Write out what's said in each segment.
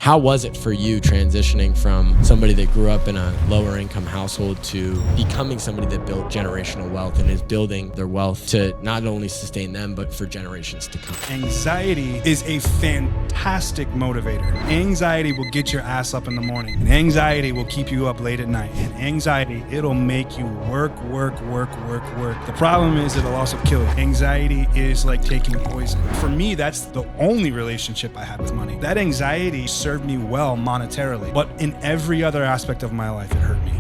How was it for you transitioning from somebody that grew up in a lower income household to becoming somebody that built generational wealth and is building their wealth to not only sustain them, but for generations to come? Anxiety is a fantastic motivator. Anxiety will get your ass up in the morning, and anxiety will keep you up late at night. And anxiety, it'll make you work. The problem is it'll also kill you. Anxiety is like taking poison. For me, that's the only relationship I had with money. That anxiety served me well monetarily, but in every other aspect of my life, it hurt me.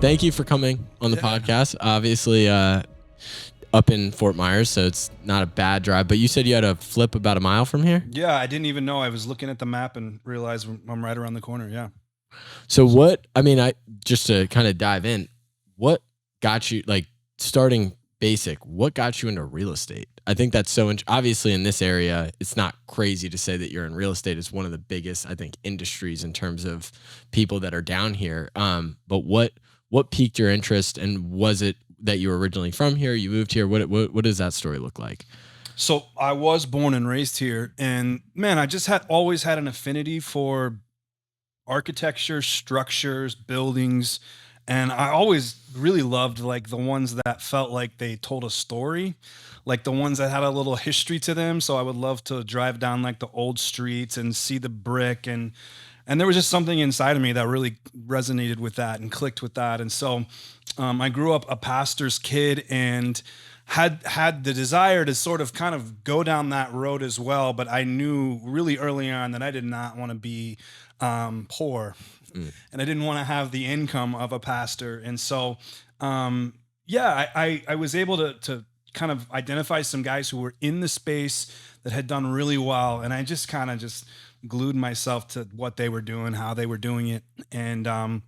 Thank you for coming on the podcast. Obviously, up in Fort Myers, so it's not a bad drive, but you said you had to flip about a mile from here? Yeah, I didn't even know. I was looking at the map and realized I'm right around the corner. Yeah. So just to kind of dive in, what got you, like starting basic, what got you into real estate? I think that's so obviously in this area, it's not crazy to say that you're in real estate. It's one of the biggest, I think, industries in terms of people that are down here. But what piqued your interest, and was it that you were originally from here? You moved here. What does that story look like? So I was born and raised here, and man, I just always had an affinity for architecture, structures, buildings. And I always really loved like the ones that felt like they told a story, like the ones that had a little history to them. So I would love to drive down like the old streets and see the brick, and there was just something inside of me that really resonated with that and clicked with that. And so I grew up a pastor's kid and had the desire to sort of kind of go down that road as well. But I knew really early on that I did not want to be poor. And I didn't want to have the income of a pastor. And so, I was able to kind of identify some guys who were in the space that had done really well. And I just kind of just glued myself to what they were doing, how they were doing it. And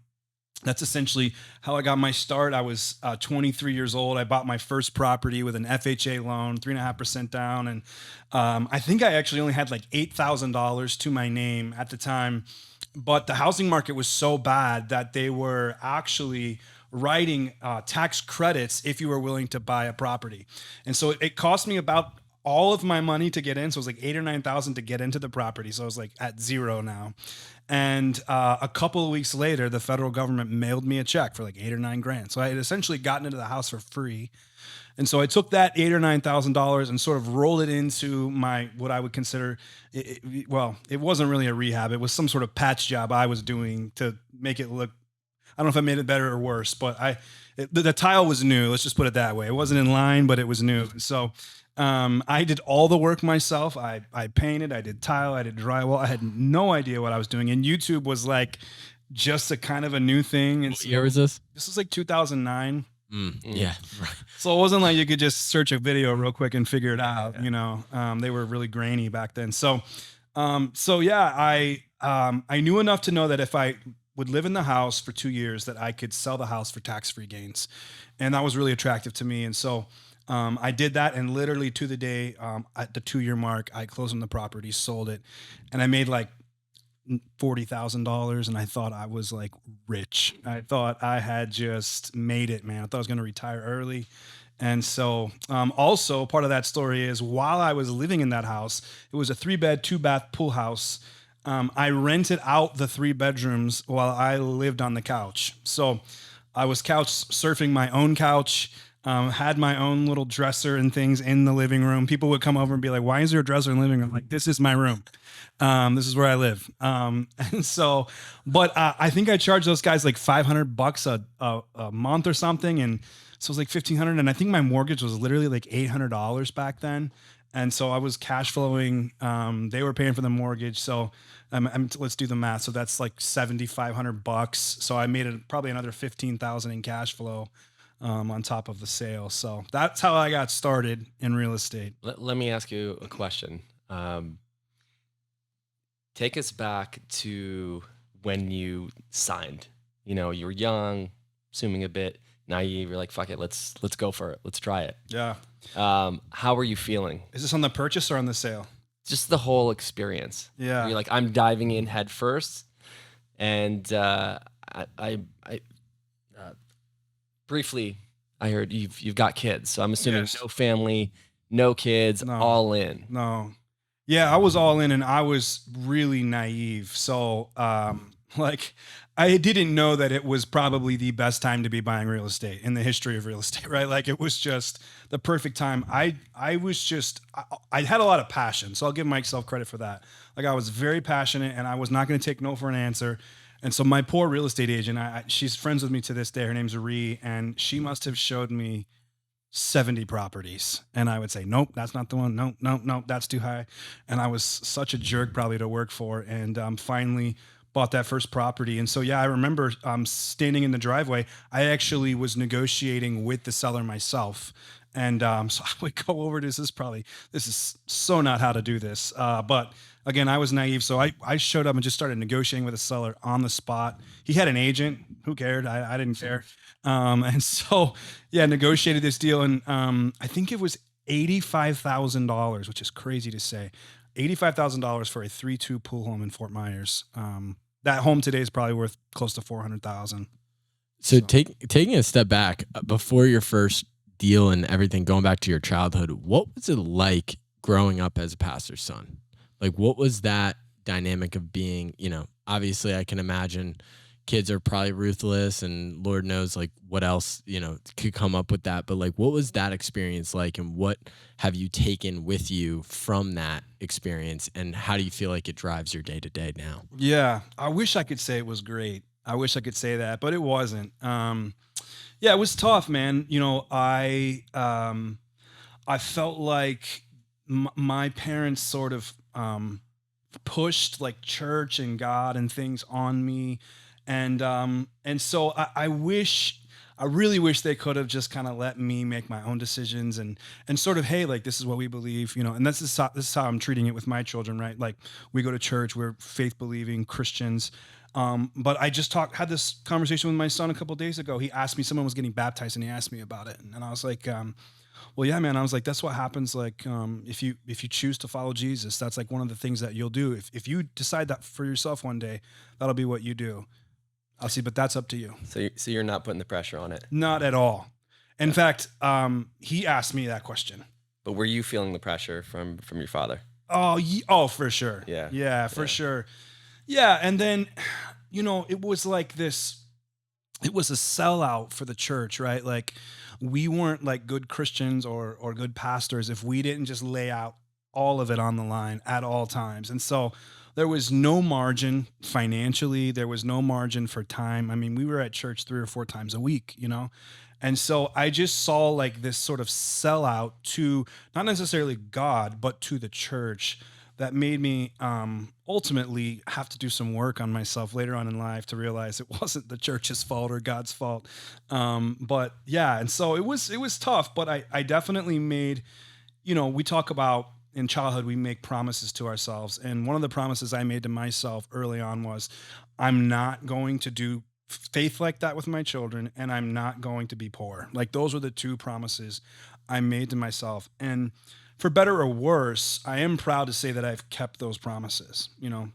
that's essentially how I got my start. I was 23 years old. I bought my first property with an FHA loan, 3.5% down. And I think I actually only had like $8,000 to my name at the time. But the housing market was so bad that they were actually writing tax credits if you were willing to buy a property. And so it cost me about all of my money to get in. So it was like $8,000 or $9,000 to get into the property. So I was like at zero now. And a couple of weeks later, the federal government mailed me a check for like $8,000 or $9,000. So I had essentially gotten into the house for free. And so I took that $8,000 or $9,000 and sort of rolled it into what I would consider, it wasn't really a rehab. It was some sort of patch job I was doing to make it look, I don't know if I made it better or worse, but the tile was new. Let's just put it that way. It wasn't in line, but it was new. So I did all the work myself. I painted, I did tile, I did drywall. I had no idea what I was doing. And YouTube was like just a kind of a new thing. And what year was this? This was like 2009. Yeah. So it wasn't like you could just search a video real quick and figure it out. Yeah. You know, they were really grainy back then. I knew enough to know that if I would live in the house for 2 years, that I could sell the house for tax-free gains. And that was really attractive to me. And so I did that, and literally to the day at the 2-year mark, I closed on the property, sold it, and I made like $40,000, and I thought I was like rich. I thought I had just made it, man. I thought I was going to retire early. And so also part of that story is while I was living in that house, it was a 3-bed, 2-bath pool house. I rented out the 3 bedrooms while I lived on the couch. So I was couch surfing my own couch, had my own little dresser and things in the living room. People would come over and be like, "Why is there a dresser in the living room?" I'm like, this is my room. This is where I live. And so, but I think I charged those guys like $500 a month or something. And so it was like $1,500. And I think my mortgage was literally like $800 back then. And so I was cash flowing. They were paying for the mortgage. So let's do the math. So that's like $7,500. So I made probably another $15,000 in cash flow on top of the sale. So that's how I got started in real estate. Let me ask you a question. Take us back to when you signed. You know, you were young, assuming a bit naive. You're like, fuck it, let's go for it. Let's try it. Yeah. How were you feeling? Is this on the purchase or on the sale? Just the whole experience. Yeah. You're like, I'm diving in head first. And briefly, I heard you've got kids. So I'm assuming Yes. no family, no kids, No. all in. No. Yeah, I was all in and I was really naive. So, like, I didn't know that it was probably the best time to be buying real estate in the history of real estate, right? Like, it was just the perfect time. I was just, I had a lot of passion. So I'll give myself credit for that. Like, I was very passionate and I was not going to take no for an answer. And so my poor real estate agent, she's friends with me to this day. Her name's Ree, and she must have showed me 70 properties. And I would say, nope, that's not the one. Nope, nope, nope, that's too high. And I was such a jerk probably to work for. And finally bought that first property. And so, yeah, I remember standing in the driveway. I actually was negotiating with the seller myself. And so I would go over this is so not how to do this. But again, I was naive. So I showed up and just started negotiating with the seller on the spot. He had an agent. Who cared? I didn't care. And so, yeah, negotiated this deal. And I think it was $85,000, which is crazy to say. $85,000 for a 3-2 pool home in Fort Myers. That home today is probably worth close to $400,000. So taking a step back before your first deal and everything, going back to your childhood, what was it like growing up as a pastor's son? Like, what was that dynamic of being, obviously I can imagine kids are probably ruthless and Lord knows like what else, could come up with that. But like, what was that experience like, and what have you taken with you from that experience, and how do you feel like it drives your day to day now? Yeah, I wish I could say it was great. I wish I could say that, but it wasn't. Yeah, it was tough, man. I felt like my parents sort of pushed like church and God and things on me, and so I really wish they could have just kind of let me make my own decisions and sort of, hey, like, this is what we believe, and this is how I'm treating it with my children, right? Like, we go to church, we're faith believing Christians. But I just had this conversation with my son a couple of days ago. He asked me, someone was getting baptized and he asked me about it. And I was like, well, yeah, man. I was like, that's what happens. Like, if you choose to follow Jesus, that's like one of the things that you'll do. If you decide that for yourself one day, that'll be what you do. I'll see, but that's up to you. So you're not putting the pressure on it? Not at all. In fact, he asked me that question. But were you feeling the pressure from your father? Oh, for sure. Yeah. For sure. Yeah. And then, it was like this, it was a sellout for the church, right? Like, we weren't like good Christians or good pastors if we didn't just lay out all of it on the line at all times. And so there was no margin financially. There was no margin for time. I mean, we were at church 3 or 4 times a week, And so I just saw like this sort of sellout to not necessarily God, but to the church, that made me ultimately have to do some work on myself later on in life to realize it wasn't the church's fault or God's fault. But yeah, and so it was tough, but I definitely made, we talk about in childhood, we make promises to ourselves. And one of the promises I made to myself early on was, I'm not going to do faith like that with my children, and I'm not going to be poor. Like, those were the 2 promises I made to myself. And for better or worse, I am proud to say that I've kept those promises. I'm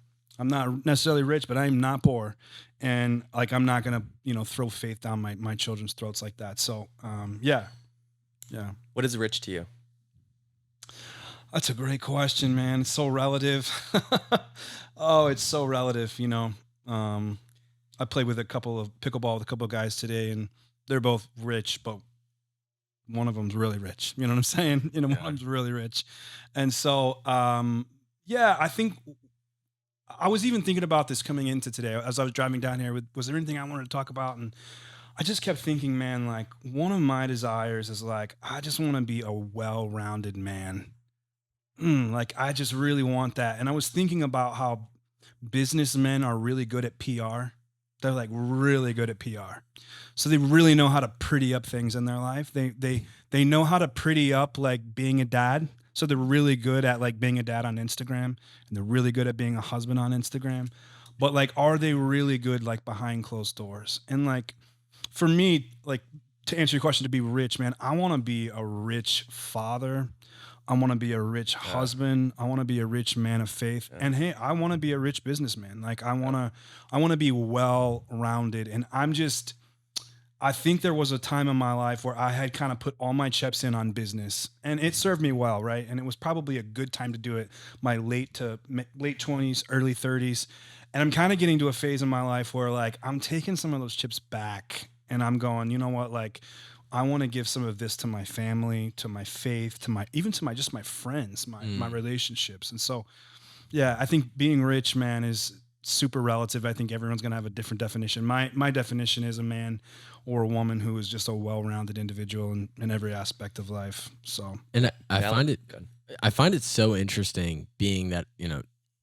not necessarily rich, but I'm not poor. And like, I'm not going to, throw faith down my children's throats like that. So, yeah. What is rich to you? That's a great question, man. It's so relative. Oh, it's so relative. I played with pickleball with a couple of guys today, and they're both rich, but one of them's really rich. You know what I'm saying? One of them's really rich. And so, yeah, I think I was even thinking about this coming into today as I was driving down here. Was there anything I wanted to talk about? And I just kept thinking, man, like, one of my desires is like, I just want to be a well-rounded man. Like, I just really want that. And I was thinking about how businessmen are really good at PR. They're like really good at PR. So they really know how to pretty up things in their life. They know how to pretty up like being a dad. So they're really good at like being a dad on Instagram, and they're really good at being a husband on Instagram. But like, are they really good like behind closed doors? And like, for me, like, to answer your question, to be rich, man, I want to be a rich father. I want to be a rich husband. I want to be a rich man of faith. And hey, I want to be a rich businessman. Like, I want to be well-rounded. And I think there was a time in my life where I had kind of put all my chips in on business, and it served me well, right? And it was probably a good time to do it, my late 20s, early 30s. And I'm kind of getting to a phase in my life where like I'm taking some of those chips back and I'm going, you know what, like I want to give some of this to my family, to my faith, to my even to my just my friends, my relationships. And so yeah, I think being rich, man, is super relative. I think everyone's going to have a different definition. My definition is a man or a woman who is just a well-rounded individual in every aspect of life. So, And I Valid. find it Good. I find it so interesting being that,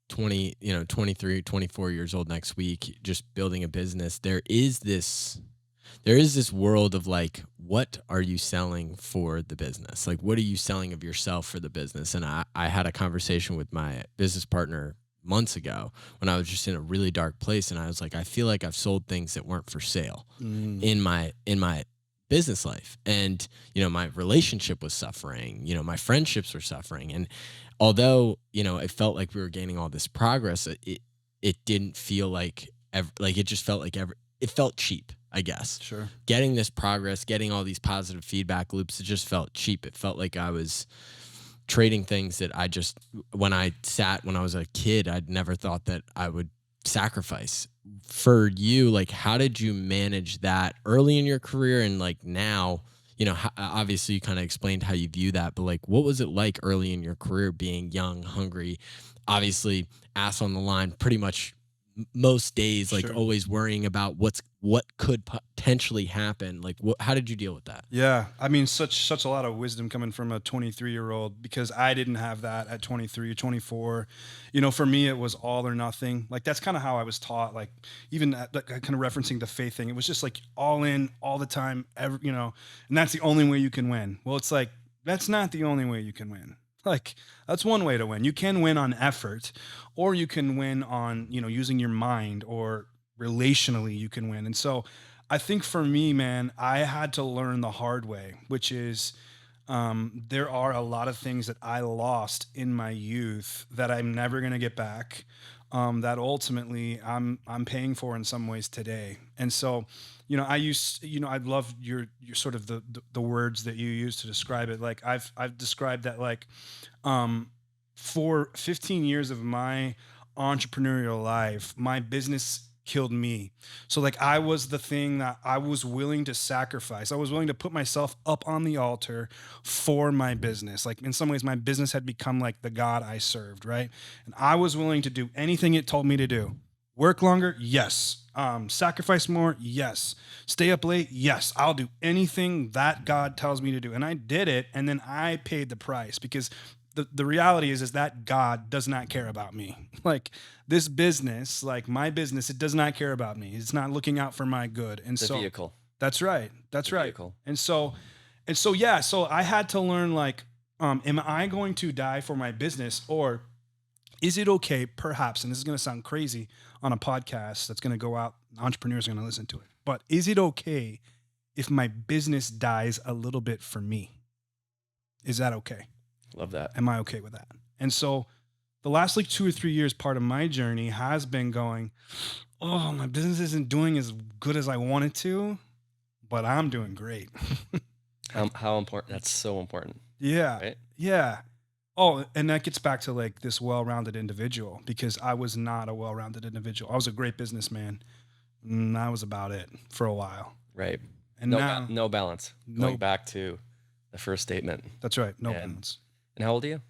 20, 23, 24 years old next week, just building a business. There is this world of like, what are you selling for the business? Like, what are you selling of yourself for the business? And I had a conversation with my business partner months ago when I was just in a really dark place. And I was like, I feel like I've sold things that weren't for sale in my business life. And, my relationship was suffering, my friendships were suffering. And although, it felt like we were gaining all this progress, it didn't feel like, it just felt like it felt cheap, I guess. sure. Getting this progress, getting all these positive feedback loops, it just felt cheap. It felt like I was trading things that when I was a kid, I'd never thought that I would sacrifice. For you, like, how did you manage that early in your career and like now, obviously you kind of explained how you view that, but like, what was it like early in your career being young, hungry, obviously ass on the line, pretty much most days, like Sure. always worrying about what could potentially happen. Like, how did you deal with that? Yeah, I mean, such a lot of wisdom coming from a 23-year-old because I didn't have that at 23, 24. For me, it was all or nothing. Like that's kind of how I was taught. Like even like, kind of referencing the faith thing, it was just like all in, all the time. And that's the only way you can win. Well, it's like that's not the only way you can win. Like that's one way to win. You can win on effort, or you can win on using your mind, or relationally you can win. And so I think for me, man, I had to learn the hard way, which is there are a lot of things that I lost in my youth that I'm never going to get back. That ultimately I'm paying for in some ways today. And so, I love your sort of the words that you use to describe it. Like I've described that like for 15 years of my entrepreneurial life, my business killed me. So like I was the thing that I was willing to sacrifice. I was willing to put myself up on the altar for my business. Like in some ways my business had become like the God I served, right? And I was willing to do anything it told me to do. Work longer? Yes. Sacrifice more? Yes. Stay up late? Yes. I'll do anything that God tells me to do. And I did it, and then I paid the price because the reality is that God does not care about me. Like this business, like my business, it does not care about me. It's not looking out for my good. And The so vehicle. that's right. That's The right. vehicle. And so yeah, so I had to learn like, am I going to die for my business, or is it okay, perhaps, and this is going to sound crazy on a podcast that's going to go out, entrepreneurs are going to listen to it, but is it okay if my business dies a little bit for me? Is that okay? Love that. Am I okay with that? And so the last like 2 or 3 years, part of my journey has been going, oh, my business isn't doing as good as I want it to, but I'm doing great. How important? That's so important. Yeah. Right? Yeah. Oh, and that gets back to like this well-rounded individual, because I was not a well-rounded individual. I was a great businessman. And that was about it for a while. Right. And no, now, no balance. No- Going back to the first statement. that's right. No And- balance. And how old are you?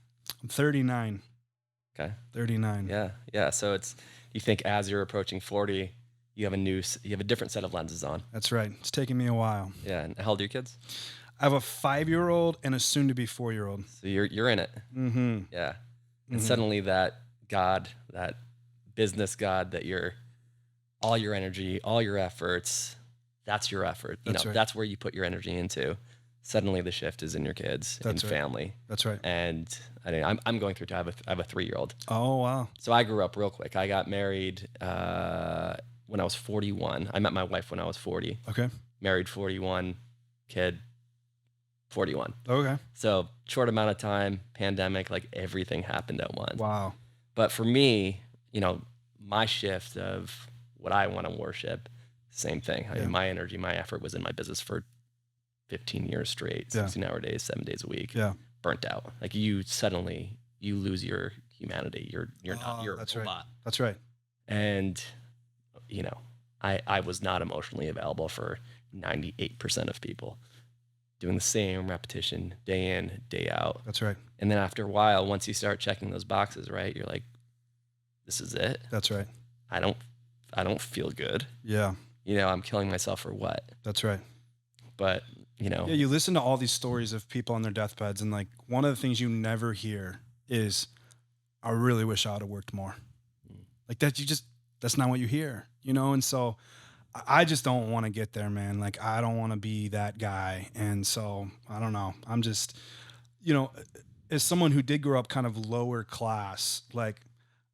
I'm 39. Okay. 39. Yeah. Yeah. So you think as you're approaching 40, you have a different set of lenses on. That's right. It's taken me a while. Yeah. And how old are your kids? I have a 5-year-old and a soon-to-be 4-year-old. So you're in it. Mm-hmm. Yeah. And Mhm. suddenly that God, that business God, that all your energy, all your efforts, that's your effort. That's right. That's where you put your energy into. Suddenly the shift is in your kids That's and right. family. That's right. And I'm going through. I have a 3-year-old. Oh, wow. So I grew up real quick. I got married when I was 41. I met my wife when I was 40. Okay. Married 41, kid 41. Okay. So short amount of time, pandemic, like everything happened at once. Wow. But for me, my shift of what I want to worship same thing. I mean, my energy, my effort was in my business for 15 years straight, 16-hour days, 7 days a week. Yeah. Burnt out. Like you suddenly lose your humanity. You're not. You're that's a right. robot. That's right. And you know, I was not emotionally available for 98% of people, doing the same repetition day in, day out. That's right. And then after a while, once you start checking those boxes, right, you're like, this is it. That's right. I don't feel good. Yeah. You know, I'm killing myself for what? That's right. But, you know. Yeah, you listen to all these stories of people on their deathbeds, and like one of the things you never hear is, I really wish I would have worked more. Like that, that's not what you hear, you know? And so I just don't want to get there, man. Like, I don't want to be that guy. And so I don't know. I'm just, you know, as someone who did grow up kind of lower class, like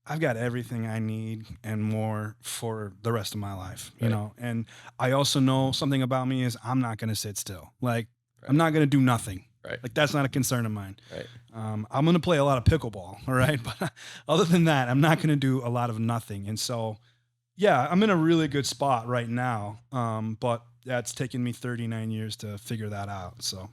I've got everything I need and more for the rest of my life, you know? And I also know something about me is I'm not going to sit still. Like I'm not going to do nothing. Right. Like that's not a concern of mine. Right. I'm going to play a lot of pickleball. All right. But other than that, I'm not going to do a lot of nothing. And so, yeah, I'm in a really good spot right now. But that's taken me 39 years to figure that out. So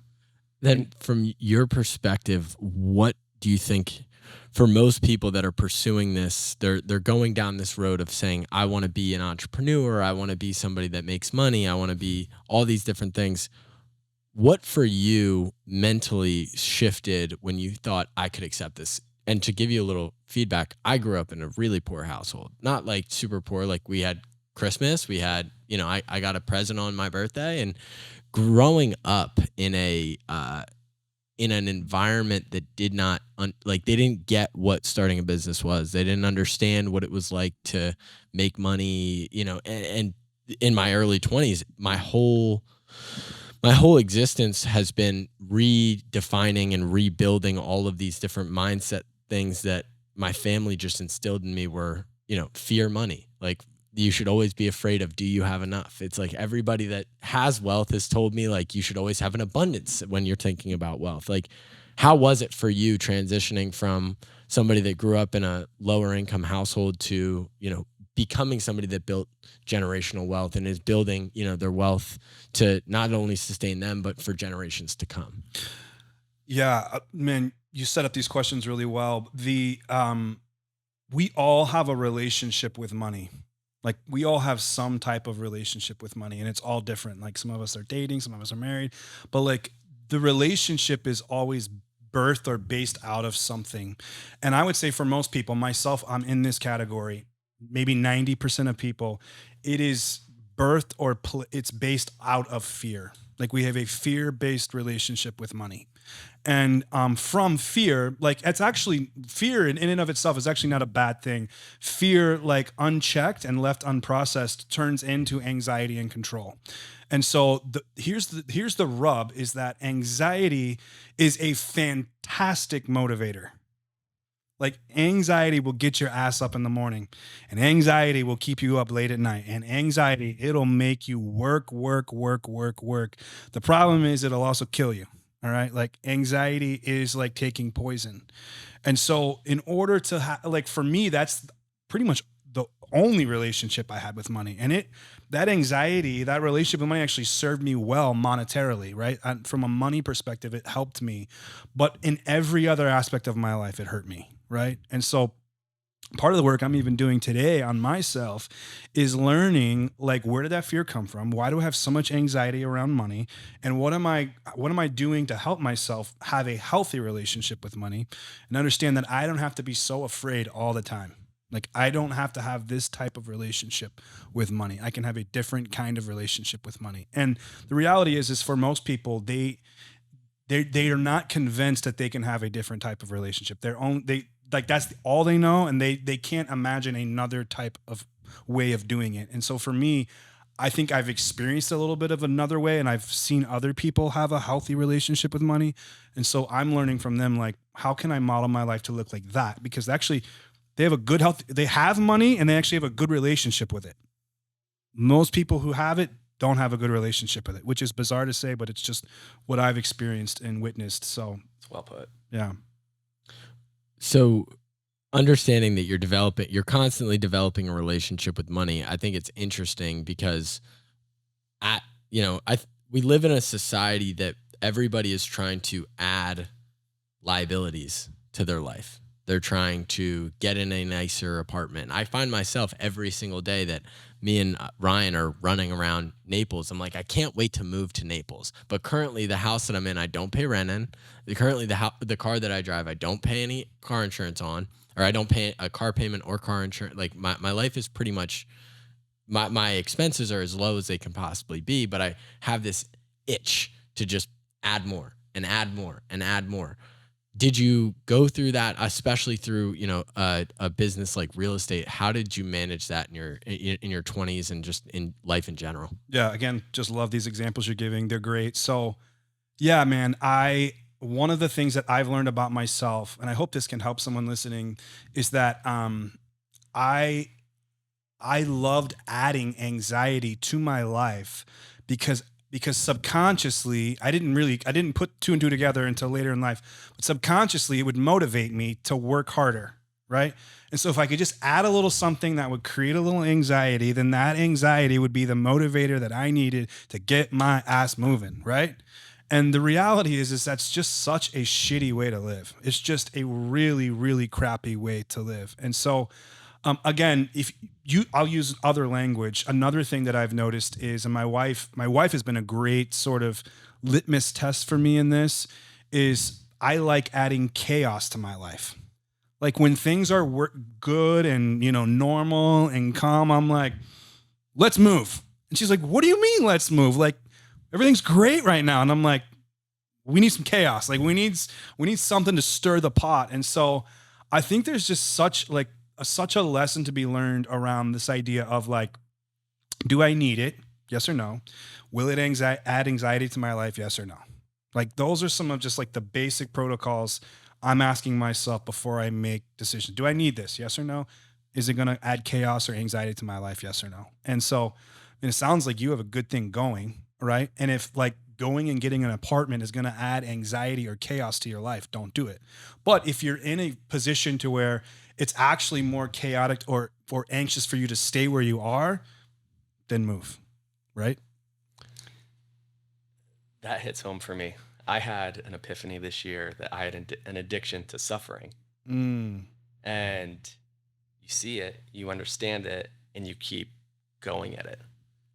then from your perspective, what do you think for most people that are pursuing this, they're going down this road of saying, I want to be an entrepreneur. I want to be somebody that makes money. I want to be all these different things. What for you mentally shifted when you thought I could accept this? And to give you a little feedback, I grew up in a really poor household, not like super poor. Like we had Christmas, we had, you know, I got a present on my birthday, and growing up in in an environment that did not like they didn't get what starting a business was. They didn't understand what it was like to make money, you know, and in my early 20s, my whole existence has been redefining and rebuilding all of these different mindset things that my family just instilled in me were, you know, fear money. Like you should always be afraid of, do you have enough? It's like everybody that has wealth has told me like you should always have an abundance when you're thinking about wealth. Like how was it for you transitioning from somebody that grew up in a lower income household to, you know, becoming somebody that built generational wealth and is building, you know, their wealth to not only sustain them, but for generations to come? Yeah, man, you set up these questions really well. We all have a relationship with money. Like we all have some type of relationship with money, and it's all different. Like some of us are dating, some of us are married, but like the relationship is always birthed or based out of something. And I would say for most people, myself, I'm in this category, maybe 90% of people, it is birthed or it's based out of fear. Like we have a fear-based relationship with money. And from fear, like it's actually fear in and of itself is actually not a bad thing. Fear, like unchecked and left unprocessed, turns into anxiety and control. And so here's the rub is that anxiety is a fantastic motivator. Like anxiety will get your ass up in the morning, and anxiety will keep you up late at night, and anxiety, it'll make you work. The problem is it'll also kill you. All right. Like anxiety is like taking poison. And so in order to like, for me, that's pretty much the only relationship I had with money. And that anxiety, that relationship with money actually served me well monetarily, right? And from a money perspective, it helped me, but in every other aspect of my life, it hurt me. Right. And so part of the work I'm even doing today on myself is learning, like, where did that fear come from? Why do I have so much anxiety around money? And what am I doing to help myself have a healthy relationship with money and understand that I don't have to be so afraid all the time. Like I don't have to have this type of relationship with money. I can have a different kind of relationship with money. And the reality is for most people, they are not convinced that they can have a different type of relationship. Like that's all they know, and they can't imagine another type of way of doing it. And so for me, I think I've experienced a little bit of another way, and I've seen other people have a healthy relationship with money. And so I'm learning from them, like, how can I model my life to look like that? Because actually they have a good health, they have money and they actually have a good relationship with it. Most people who have it don't have a good relationship with it, which is bizarre to say, but it's just what I've experienced and witnessed. So it's well put. Yeah. So understanding that you're constantly developing a relationship with money. I think it's interesting because we live in a society that everybody is trying to add liabilities to their life. They're trying to get in a nicer apartment. I find myself every single day that me and Ryan are running around Naples. I'm like, I can't wait to move to Naples. But currently, the house that I'm in, I don't pay rent in. Currently, the car that I drive, I don't pay any car insurance on, or I don't pay a car payment or car insurance. Like my life is pretty much, my expenses are as low as they can possibly be. But I have this itch to just add more and add more and add more. Did you go through that, especially through a business like real estate? How did you manage that in your 20s and just in life in general? Yeah, again, just love these examples you're giving. They're great. So, yeah, man, one of the things that I've learned about myself, and I hope this can help someone listening, is that I loved adding anxiety to my life because subconsciously I didn't put two and two together until later in life, but subconsciously it would motivate me to work harder, right? And so if I could just add a little something that would create a little anxiety, then that anxiety would be the motivator that I needed to get my ass moving, right? And the reality is that's just such a shitty way to live. It's just a really, really crappy way to live. And so again, I'll use other language. Another thing that I've noticed is, and my wife has been a great sort of litmus test for me in this, is I like adding chaos to my life. Like when things are good and, normal and calm, I'm like, let's move. And she's like, what do you mean let's move? Like everything's great right now. And I'm like, we need some chaos. Like we need something to stir the pot. And so I think there's just such a lesson to be learned around this idea of like, do I need it? Yes or no? Will it add anxiety to my life? Yes or no? Like those are some of just like the basic protocols I'm asking myself before I make decisions. Do I need this? Yes or no? Is it going to add chaos or anxiety to my life? Yes or no? And so it sounds like you have a good thing going, right? And if like going and getting an apartment is going to add anxiety or chaos to your life, don't do it. But if you're in a position to where it's actually more chaotic or anxious for you to stay where you are, then move, right? That hits home for me. I had an epiphany this year that I had an addiction to suffering. And you see it, you understand it, and you keep going at it.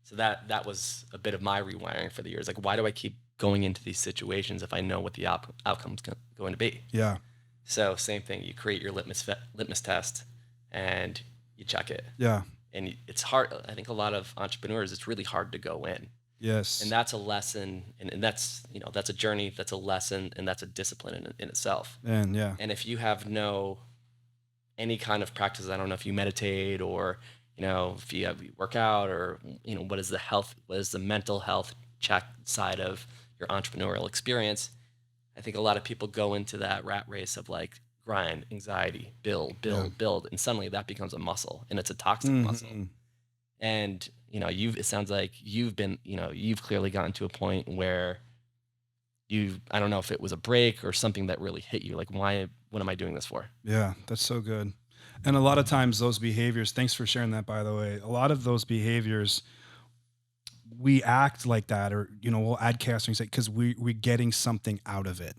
So that was a bit of my rewiring for the years. Like, why do I keep going into these situations if I know what the outcome's going to be? Yeah. So same thing. You create your litmus test, and you check it. Yeah. And it's hard. I think a lot of entrepreneurs, it's really hard to go in. Yes. And that's a lesson, and that's that's a journey, that's a lesson, and that's a discipline in itself. And yeah. And if you have any kind of practice, I don't know if you meditate or if you work out or what is the mental health check side of your entrepreneurial experience. I think a lot of people go into that rat race of like grind, anxiety, build, and suddenly that becomes a muscle, and it's a toxic muscle. And it sounds like you've clearly gotten to a point where I don't know if it was a break or something that really hit you. Like, what am I doing this for? Yeah, that's so good. And a lot of times those behaviors, thanks for sharing that, by the way, a lot of those behaviors, we act like that, or, we'll add chaos because we're getting something out of it.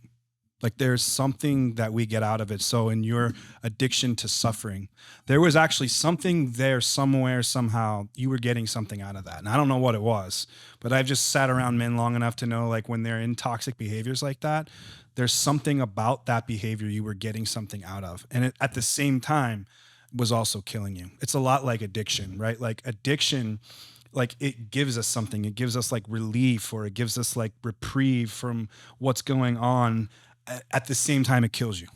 Like there's something that we get out of it. So in your addiction to suffering, there was actually something there somewhere, somehow you were getting something out of that. And I don't know what it was, but I've just sat around men long enough to know, like, when they're in toxic behaviors like that, there's something about that behavior you were getting something out of. And it, at the same time, was also killing you. It's a lot like addiction, right? Like addiction, like it gives us something. It gives us like relief, or it gives us like reprieve from what's going on. At the same time, it kills you,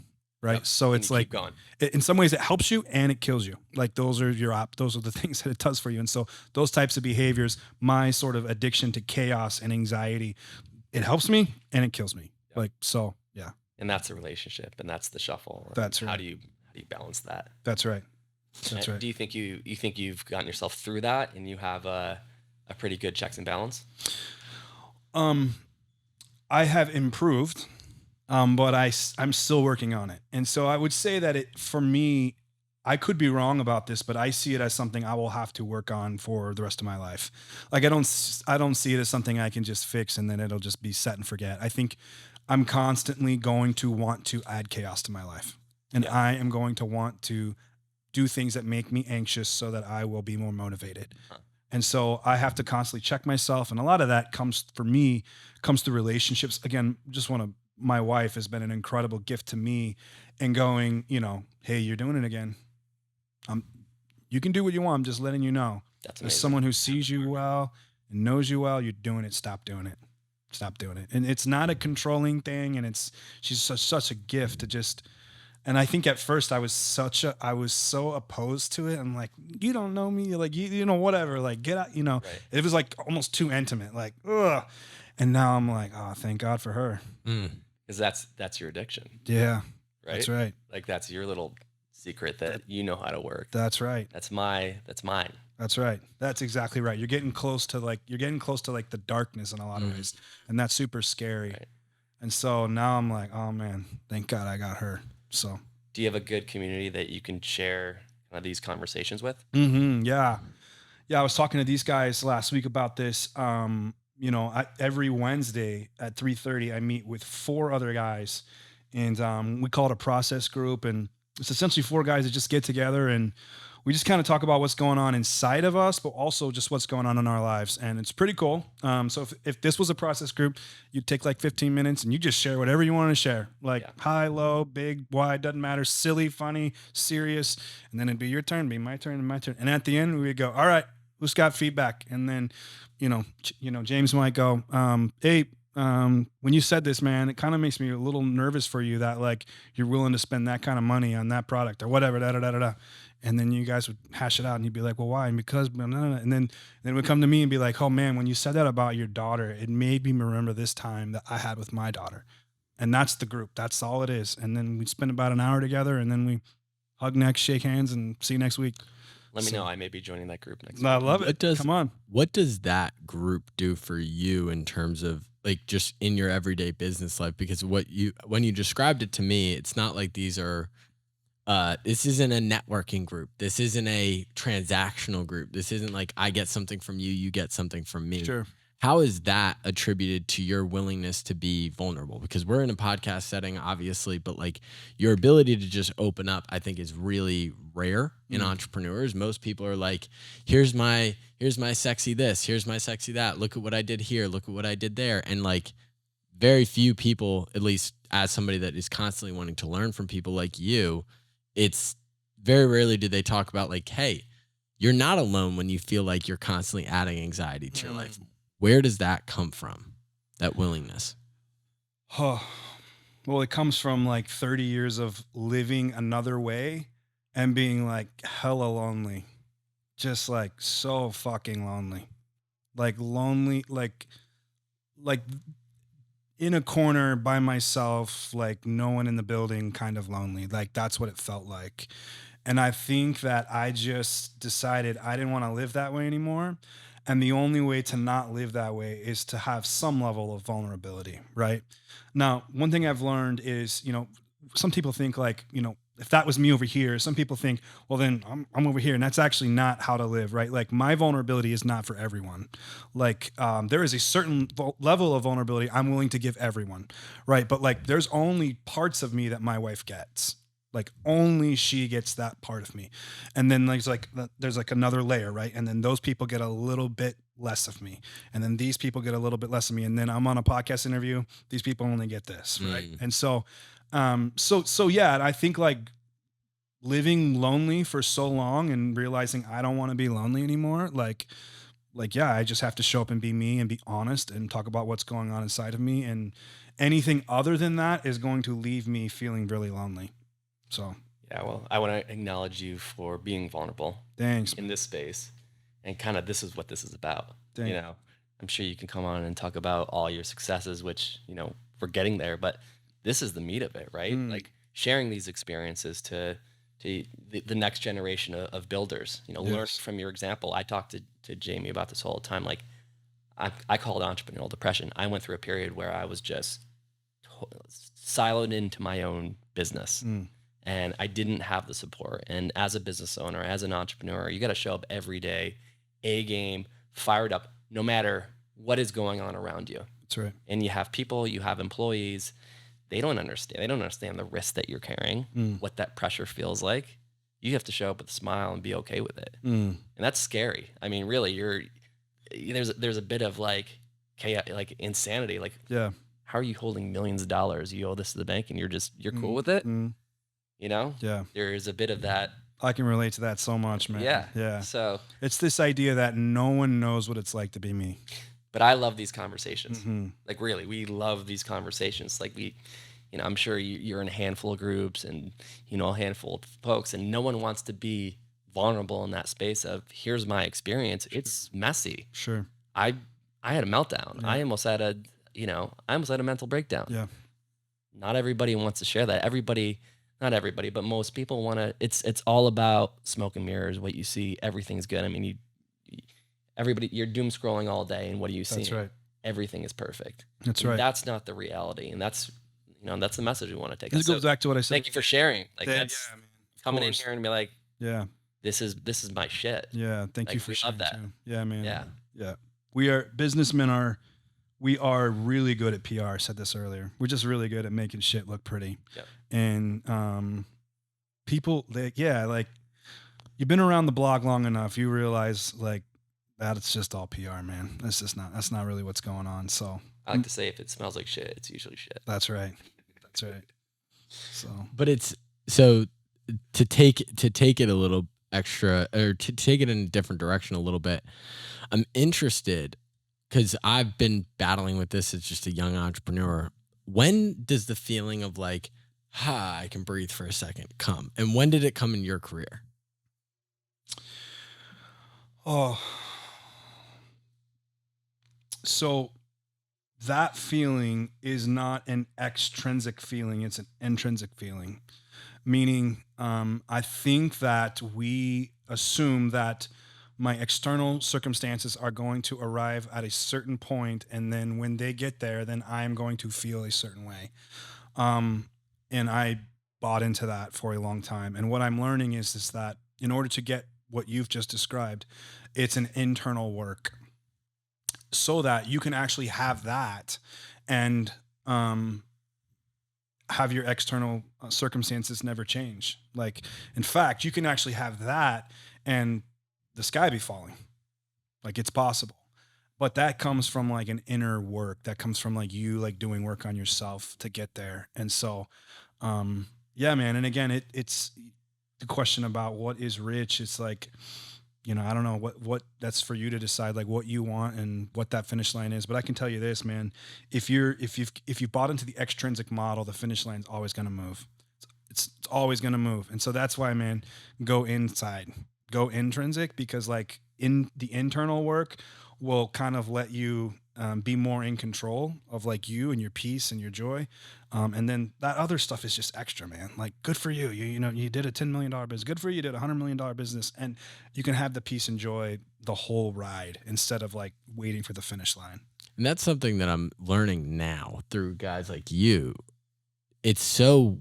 right? Yep. So it's like, in some ways it helps you and it kills you. Like those are those are the things that it does for you. And so those types of behaviors, my sort of addiction to chaos and anxiety, it helps me and it kills me. Yep. Like, so yeah. And that's the relationship, and that's the shuffle. That's right. How do you balance that? That's right. That's right. Do you think you've gotten yourself through that and you have a pretty good checks and balance? I have improved. But I'm still working on it. And so I would say that for me, I could be wrong about this, but I see it as something I will have to work on for the rest of my life. Like I don't see it as something I can just fix and then it'll just be set and forget. I think I'm constantly going to want to add chaos to my life. And Yeah. I am going to want to do things that make me anxious so that I will be more motivated. Huh. And so I have to constantly check myself. And a lot of that comes through relationships. Again, my wife has been an incredible gift to me and going, hey, you're doing it again. You can do what you want. I'm just letting you know. That's As amazing. someone who sees you well and knows you well, you're doing it. Stop doing it. Stop doing it. And it's not a controlling thing. And she's such a gift to just, and I think at first I was so opposed to it. I'm like, you don't know me. Like, whatever, like get out, Right. it was like almost too intimate. Like, ugh. And now I'm like, oh, thank God for her. Because that's your addiction, Yeah. right? That's right. Like that's your little secret that you know how to work. That's right. That's mine. That's right. That's exactly right. You're getting close to like the darkness in a lot of ways. And that's super scary. Right. And so now I'm like, oh man, thank God I got her. So Do you have a good community that you can share kind of these conversations with? yeah. I was talking to these guys last week about this. Every Wednesday at 3:30, I meet with 4 other guys, and we call it a process group. And it's essentially 4 guys that just get together and we just kind of talk about what's going on inside of us, but also just what's going on in our lives. And it's pretty cool. So if this was a process group, you'd take like 15 minutes and you just share whatever you want to share, like high, low, big, wide, doesn't matter, silly, funny, serious. And then it'd be your turn, be my turn, and my turn. And at the end, we would go, all right, who's got feedback? And then, James might go, hey, when you said this, man, it kind of makes me a little nervous for you that like you're willing to spend that kind of money on that product or whatever, da da da da da. And then you guys would hash it out and you'd be like, well, why? And because, and then it would come to me and be like, oh man, when you said that about your daughter, it made me remember this time that I had with my daughter. And that's the group. That's all it is. And then we spend about an hour together and then we hug necks, shake hands, and see you next week. Let me know. I may be joining that group next I week. love it. Come on. What does that group do for you in terms of like just in your everyday business life? Because when you described it to me, it's not like these are, this isn't a networking group. This isn't a transactional group. This isn't like I get something from you, you get something from me. Sure. How is that attributed to your willingness to be vulnerable? Because we're in a podcast setting, obviously, but like your ability to just open up, I think is really rare in entrepreneurs. Most people are like, here's my sexy this, here's my sexy that. Look at what I did here. Look at what I did there. And like very few people, at least as somebody that is constantly wanting to learn from people like you, it's very rarely do they talk about like, hey, you're not alone when you feel like you're constantly adding anxiety to your life. Where does that come from? That willingness? Oh, well, it comes from like 30 years of living another way and being like hella lonely. Just like so fucking lonely. Like lonely, like in a corner by myself, like no one in the building, kind of lonely. Like that's what it felt like. And I think that I just decided I didn't want to live that way anymore. And the only way to not live that way is to have some level of vulnerability, right? Now, one thing I've learned is, some people think like, if that was me over here, some people think, well, then I'm over here. And that's actually not how to live, right? Like my vulnerability is not for everyone. Like there is a certain level of vulnerability I'm willing to give everyone, right? But like there's only parts of me that my wife gets. Like only she gets that part of me. And then there's like another layer, right? And then those people get a little bit less of me. And then these people get a little bit less of me. And then I'm on a podcast interview. These people only get this, right? And so yeah, and I think like living lonely for so long and realizing I don't want to be lonely anymore, like yeah, I just have to show up and be me and be honest and talk about what's going on inside of me. And anything other than that is going to leave me feeling really lonely. So yeah, well, I want to acknowledge you for being vulnerable. Thanks. In this space, and kind of this is what this is about. Thanks. I'm sure you can come on and talk about all your successes, which we're getting there, but this is the meat of it, right? Like sharing these experiences to the next generation of builders. Learn from your example. I talked to Jamie about this all the time. Like I call it entrepreneurial depression. I went through a period where I was just siloed into my own business. Mm. And I didn't have the support. And as a business owner, as an entrepreneur, you got to show up every day, A game, fired up, no matter what is going on around you. That's right. And you have people, you have employees, they don't understand. They don't understand the risk that you're carrying, what that pressure feels like. You have to show up with a smile and be okay with it. And that's scary. I mean, really, there's a bit of like chaos, like insanity. Like, how are you holding millions of dollars? You owe this to the bank and you're cool with it? You know? Yeah. There is a bit of that. I can relate to that so much, man. Yeah. Yeah. So it's this idea that no one knows what it's like to be me. But I love these conversations. Like, really, we love these conversations. Like, I'm sure you're in a handful of groups and, a handful of folks, and no one wants to be vulnerable in that space of, here's my experience. Sure. It's messy. Sure. I had a meltdown. Yeah. I almost had a mental breakdown. Yeah. Not everybody wants to share that. Not everybody, but most people want to, it's all about smoke and mirrors. What you see, everything's good. I mean, you're doom scrolling all day, and what do you see? That's right. Everything is perfect. That's right. That's not the reality, and that's the message we want to take. This goes back to what I said. Thank you for sharing. Like, that's coming in here and be like, yeah, this is my shit. Yeah, thank you for sharing. Love that. Too. Yeah, man. Yeah. We are businessmen. We are really good at PR. I said this earlier. We're just really good at making shit look pretty. Yep. And people, you've been around the block long enough, you realize that it's just all PR, man. That's not really what's going on. So I like to say, if it smells like shit, it's usually shit. That's right. That's right. So, but it's so to take it a little extra, or to take it in a different direction a little bit. I'm interested because I've been battling with this as just a young entrepreneur. When does the feeling of like, I can breathe for a second come? And when did it come in your career? Oh, so that feeling is not an extrinsic feeling. It's an intrinsic feeling, meaning I think that we assume that my external circumstances are going to arrive at a certain point, and then when they get there, then I'm going to feel a certain way. And I bought into that for a long time. And what I'm learning is that in order to get what you've just described, it's an internal work, so that you can actually have that and have your external circumstances never change. Like, in fact, you can actually have that and the sky be falling. Like, it's possible. But that comes from like an inner work. That comes from like you like doing work on yourself to get there. And so, yeah, man. And again, it's the question about what is rich. It's like, I don't know what that's for you to decide, like what you want and what that finish line is. But I can tell you this, man, if you bought into the extrinsic model, the finish line is always going to move. It's always going to move. And so that's why, man, go inside, go intrinsic, because like in the internal work will kind of let you be more in control of like you and your peace and your joy. And then that other stuff is just extra, man. Like, good for you. You did a $10 million business. Good for you. You did a $100 million business, and you can have the peace and joy the whole ride instead of like waiting for the finish line. And that's something that I'm learning now through guys like you. It's so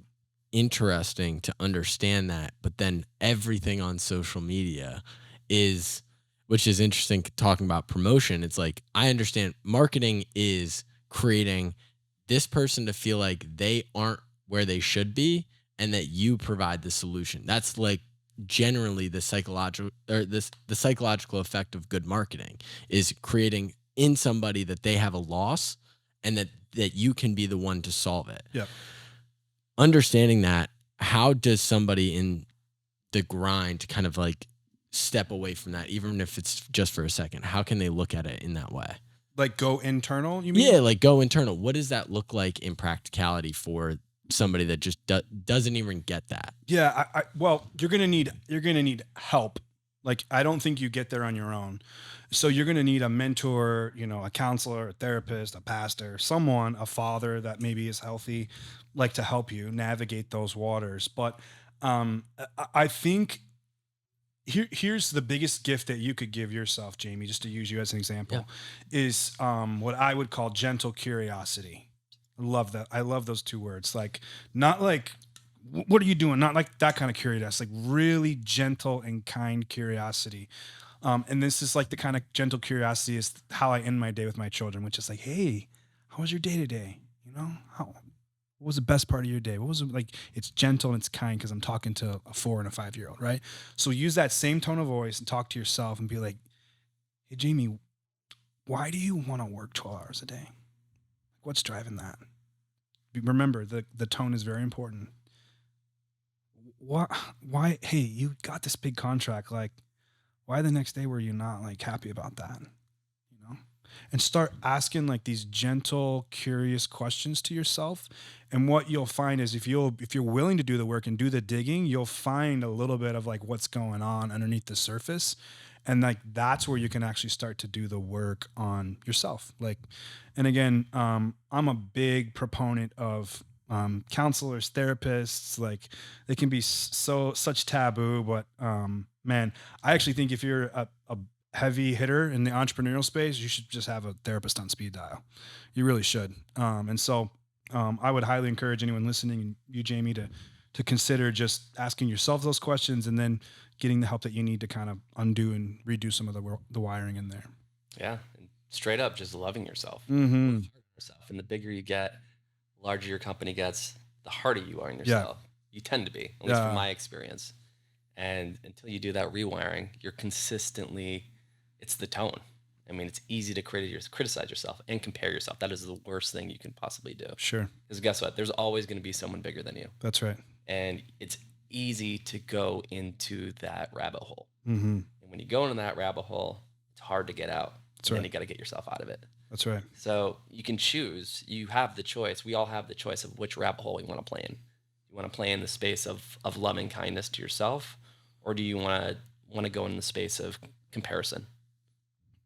interesting to understand that, but then everything on social media is, which is interesting talking about promotion. It's like, I understand marketing is creating this person to feel like they aren't where they should be, and that you provide the solution. That's like generally the psychological effect of good marketing, is creating in somebody that they have a loss and that you can be the one to solve it. Yeah. Understanding that, how does somebody in the grind kind of like step away from that, even if it's just for a second? How can they look at it in that way? Like, go internal, you mean? Yeah, like go internal. What does that look like in practicality for somebody that just doesn't even get that? Yeah, well, you're gonna need help. Like, I don't think you get there on your own. So you're gonna need a mentor, a counselor, a therapist, a pastor, someone, a father that maybe is healthy, like to help you navigate those waters. But I think here's the biggest gift that you could give yourself, Jamie, just to use you as an example, is what I would call gentle curiosity. I love that. I love those two words. Like, not like, what are you doing? Not like that kind of curiosity, like really gentle and kind curiosity. And this is like the kind of gentle curiosity is how I end my day with my children, which is like, hey, how was your day today? You know, what was the best part of your day? What was it like? It's gentle and it's kind because I'm talking to a 4 and a 5-year-old, right? So use that same tone of voice and talk to yourself and be like, hey, Jamie, why do you want to work 12 hours a day? What's driving that? Remember, the tone is very important. Why, hey, you got this big contract. Like, why the next day were you not like happy about that? You know? And start asking like these gentle, curious questions to yourself. And what you'll find is if you're willing to do the work and do the digging, you'll find a little bit of like what's going on underneath the surface. And like that's where you can actually start to do the work on yourself. Like, and again, I'm a big proponent of counselors, therapists. Like, they can be such taboo, but man, I actually think if you're a heavy hitter in the entrepreneurial space, you should just have a therapist on speed dial. You really should. And so I would highly encourage anyone listening, and you, Jamie, to consider just asking yourself those questions and then getting the help that you need to kind of undo and redo some of the wiring in there. Yeah. And straight up, just loving yourself. Mm-hmm. Work hard on yourself. And the bigger you get, the larger your company gets, the harder you are on yourself. You tend to be, at least from my experience. And until you do that rewiring, you're consistently, it's the tone. I mean, it's easy to criticize yourself and compare yourself. That is the worst thing you can possibly do. Sure. Because guess what? There's always going to be someone bigger than you. That's right. And it's easy to go into that rabbit hole. Mm-hmm. And when you go into that rabbit hole, it's hard to get out. That's and right. then you got to get yourself out of it. That's right. So you can choose. You have the choice. We all have the choice of which rabbit hole we want to play in. You want to play in the space of loving kindness to yourself, or do you want to go in the space of comparison?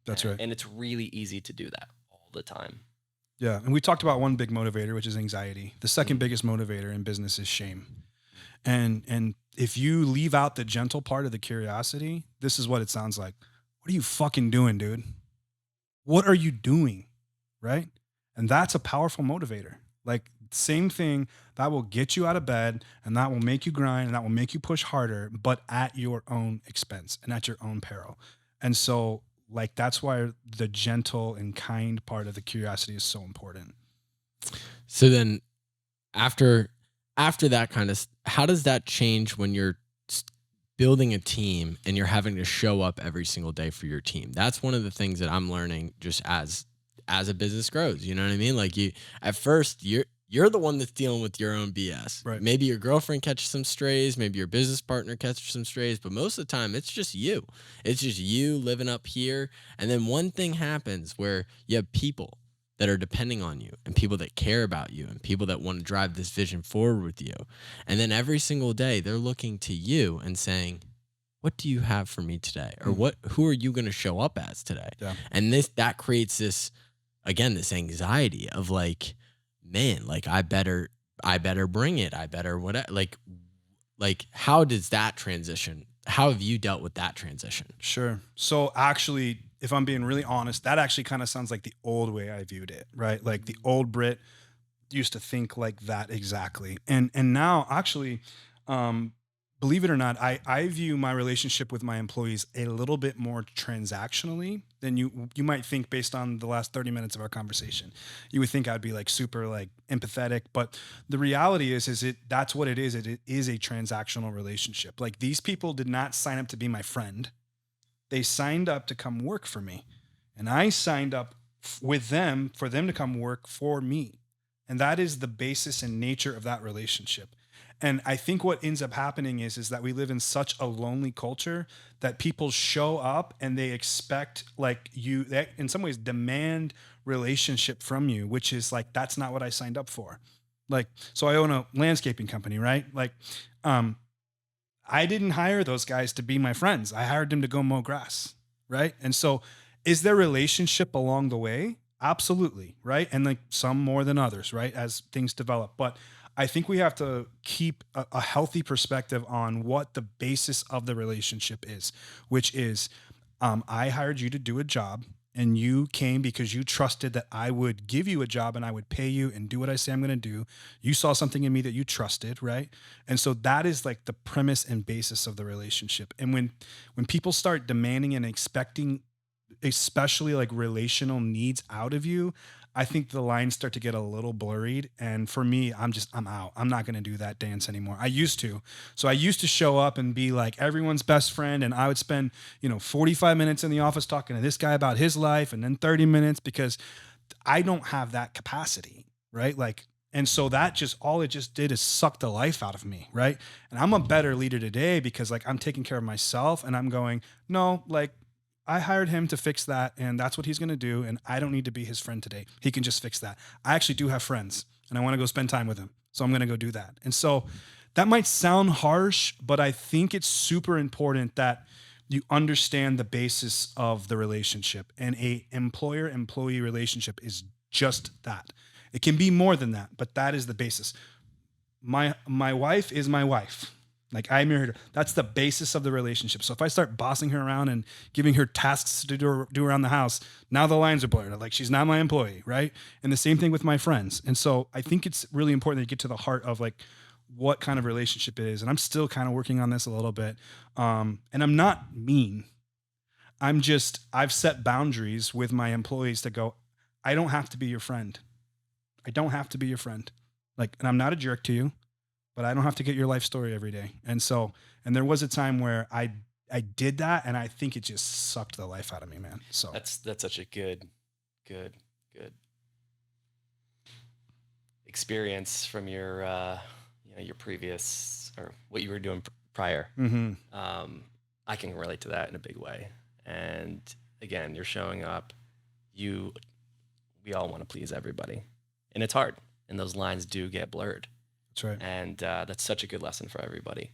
That's right. And it's really easy to do that all the time. Yeah. And we talked about one big motivator, which is anxiety. The second biggest motivator in business is shame. And if you leave out the gentle part of the curiosity, this is what it sounds like. What are you fucking doing, dude? What are you doing? Right? And that's a powerful motivator. Like, same thing that will get you out of bed and that will make you grind and that will make you push harder, but at your own expense and at your own peril. And so, like, that's why the gentle and kind part of the curiosity is so important. So then after that kind of, how does that change when you're building a team and you're having to show up every single day for your team? That's one of the things that I'm learning just as a business grows. You know what I mean? Like, at first you're the one that's dealing with your own BS. Right. Maybe your girlfriend catches some strays, maybe your business partner catches some strays, but most of the time it's just you. It's just you living up here. And then one thing happens where you have people that are depending on you and people that care about you and people that want to drive this vision forward with you. And then every single day they're looking to you and saying, what do you have for me today? Or who are you going to show up as today? Yeah. And that creates this anxiety of like, man, like I better bring it. I better whatever. Like how does that transition? How have you dealt with that transition? Sure. So actually, if I'm being really honest, that actually kind of sounds like the old way I viewed it, right? Like the old Brit used to think like that exactly. And now actually, believe it or not, I view my relationship with my employees a little bit more transactionally than you might think based on the last 30 minutes of our conversation. You would think I'd be like super like empathetic, but the reality is that's what it is. It is a transactional relationship. Like, these people did not sign up to be my friend. They signed up to come work for me, and I signed up with them for them to come work for me. And that is the basis and nature of that relationship. And I think what ends up happening is that we live in such a lonely culture that people show up and they expect like they in some ways demand relationship from you, which is like, that's not what I signed up for. Like, so I own a landscaping company, right? Like, I didn't hire those guys to be my friends. I hired them to go mow grass, right? And so is there relationship along the way? Absolutely, right? And like some more than others, right? As things develop. But I think we have to keep a healthy perspective on what the basis of the relationship is, which is I hired you to do a job and you came because you trusted that I would give you a job and I would pay you and do what I say I'm going to do. You saw something in me that you trusted, right? And so that is like the premise and basis of the relationship. And when people start demanding and expecting, especially like relational needs out of you, I think the lines start to get a little blurred. And for me, I'm out. I'm not going to do that dance anymore. I used to. So I used to show up and be like everyone's best friend. And I would spend, 45 minutes in the office talking to this guy about his life, and then 30 minutes, because I don't have that capacity. Right. Like, and so that just, all it just did is suck the life out of me. Right. And I'm a better leader today because like I'm taking care of myself, and I'm going, no, like, I hired him to fix that, and that's what he's going to do. And I don't need to be his friend today. He can just fix that. I actually do have friends, and I want to go spend time with him. So I'm going to go do that. And so that might sound harsh, but I think it's super important that you understand the basis of the relationship. And a employer-employee relationship is just that. It can be more than that, but that is the basis. My wife is my wife. Like, I married her. That's the basis of the relationship. So if I start bossing her around and giving her tasks to do around the house, now the lines are blurred. Like, she's not my employee, right? And the same thing with my friends. And so I think it's really important that you get to the heart of like what kind of relationship it is. And I'm still kind of working on this a little bit. And I'm not mean. I've set boundaries with my employees to go, I don't have to be your friend. I don't have to be your friend. Like, and I'm not a jerk to you, but I don't have to get your life story every day. And there was a time where I did that, and I think it just sucked the life out of me, man. So that's such a good experience from your your previous, or what you were doing prior. mm-hmm. I can relate to that in a big way. And again, you're showing up. We all want to please everybody, and it's hard. And those lines do get blurred. That's right. And that's such a good lesson for everybody.